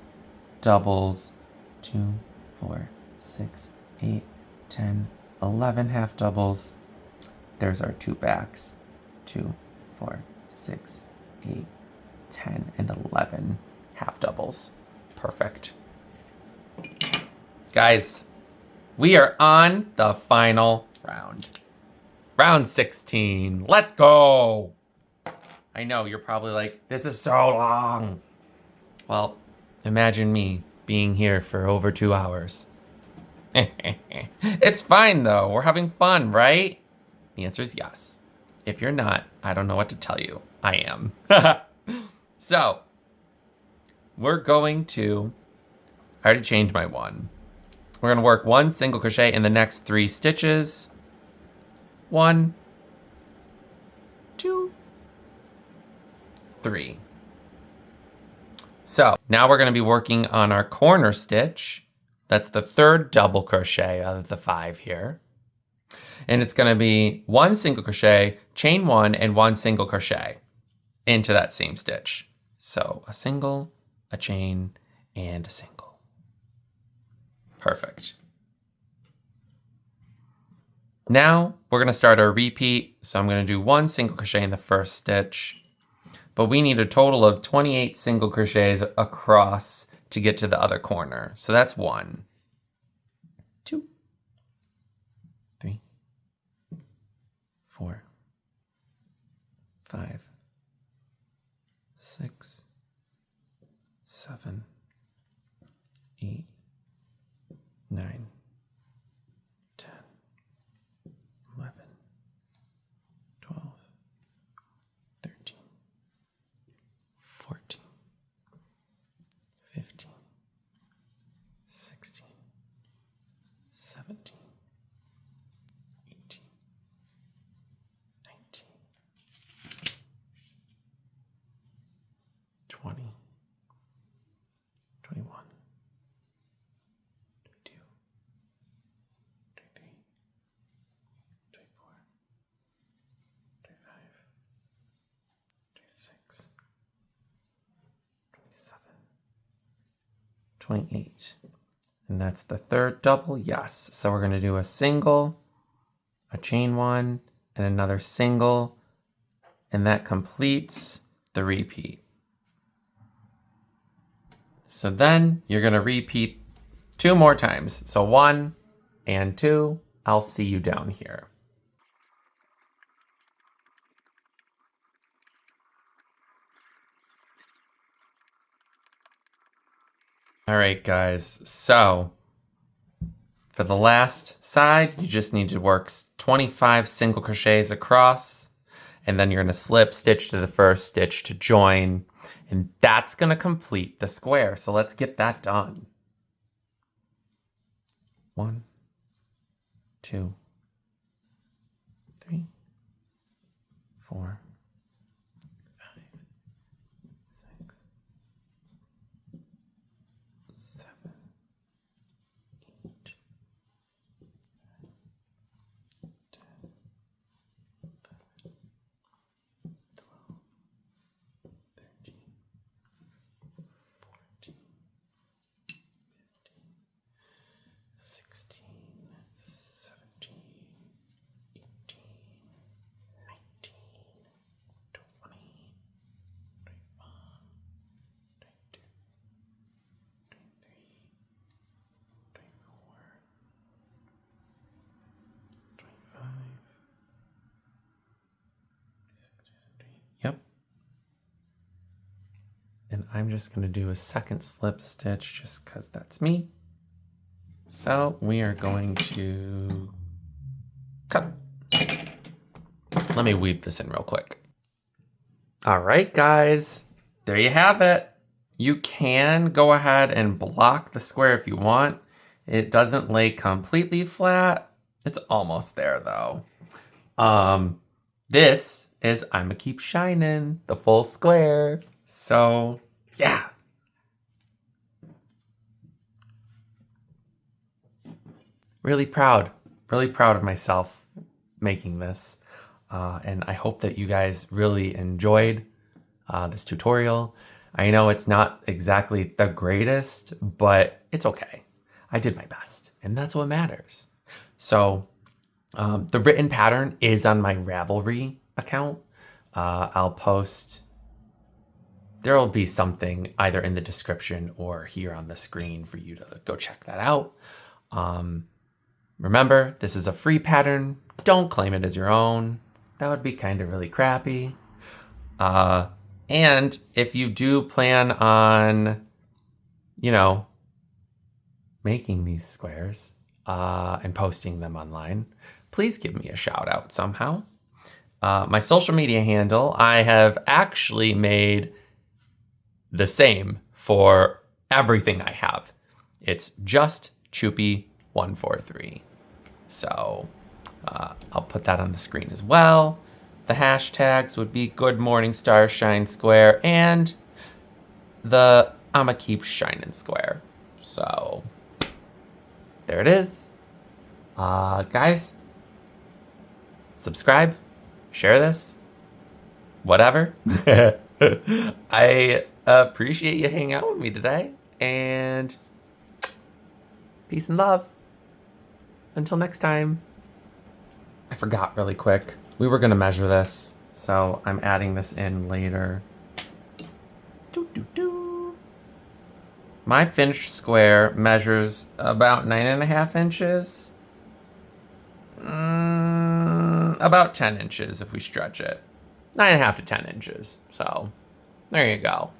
doubles, 2, 4, 6, 8, 10, 11 half doubles. There's our 2 backs, 2, 4, 6, 8, 10, and 11 half doubles. Perfect. Guys, we are on the final round. Round 16. Let's go. I know, you're probably like, this is so long. Well, imagine me being here for over 2 hours. It's fine though, we're having fun, right? The answer is yes. If you're not, I don't know what to tell you. I am. So, we're going to, I already changed my one. We're gonna work 1 single crochet in the next 3 stitches. 1, 2, 3. So now we're gonna be working on our corner stitch. That's the 3rd double crochet out of the 5 here. And it's gonna be 1 single crochet, chain 1, and 1 single crochet into that same stitch. So a single, a chain, and a single. Perfect. Now we're gonna start our repeat. So I'm gonna do 1 single crochet in the first stitch, but we need a total of 28 single crochets across to get to the other corner. So that's 1, 2, 3, 4, 5, 6, 7, 8, 9, 10, 11, 12, 13, 14, 15, 16, 17, 18, 19, 20, 21, 22, 23, 24, 25, 26, 27, 28. And that's the 3rd double, yes. So we're gonna do a single, a chain 1, and another single, and that completes the repeat. So then you're gonna repeat 2 more times. So 1 and 2, I'll see you down here. All right, guys, so for the last side, you just need to work 25 single crochets across, and then you're gonna slip stitch to the first stitch to join, and that's gonna complete the square. So let's get that done. 1, 2, 3, 4, 5, 6, 7, 8, 10, 12, 13, 14, 15, 16, 17, 18, 19, 20, 21, 22, 23, 24, 25, 26, 27, 28. Yep. And I'm just going to do a second slip stitch just because that's me. So we are going to cut. Let me weave this in real quick. All right, guys, there you have it. You can go ahead and block the square if you want. It doesn't lay completely flat. It's almost there though. This is I'ma Keep Shining, the full square. So yeah. Really proud of myself making this. And I hope that you guys really enjoyed this tutorial. I know it's not exactly the greatest, but it's okay. I did my best, and that's what matters. So the written pattern is on my Ravelry account. I'll post, there'll be something either in the description or here on the screen for you to go check that out. Remember, this is a free pattern. Don't claim it as your own. That would be kind of really crappy. And if you do plan on, making these squares and posting them online, please give me a shout out somehow. My social media handle, I have actually made the same for everything I have. It's just Chupi143. So I'll put that on the screen as well. The hashtags would be Good Morning Starshine Square and the I'ma Keep Shining Square. So there it is. Guys, subscribe, share this, whatever. I appreciate you hanging out with me today, and peace and love. Until next time. I forgot really quick. We were gonna measure this, so I'm adding this in later. My finished square measures about 9.5 inches. About 10 inches if we stretch it. 9.5 to 10 inches. So there you go.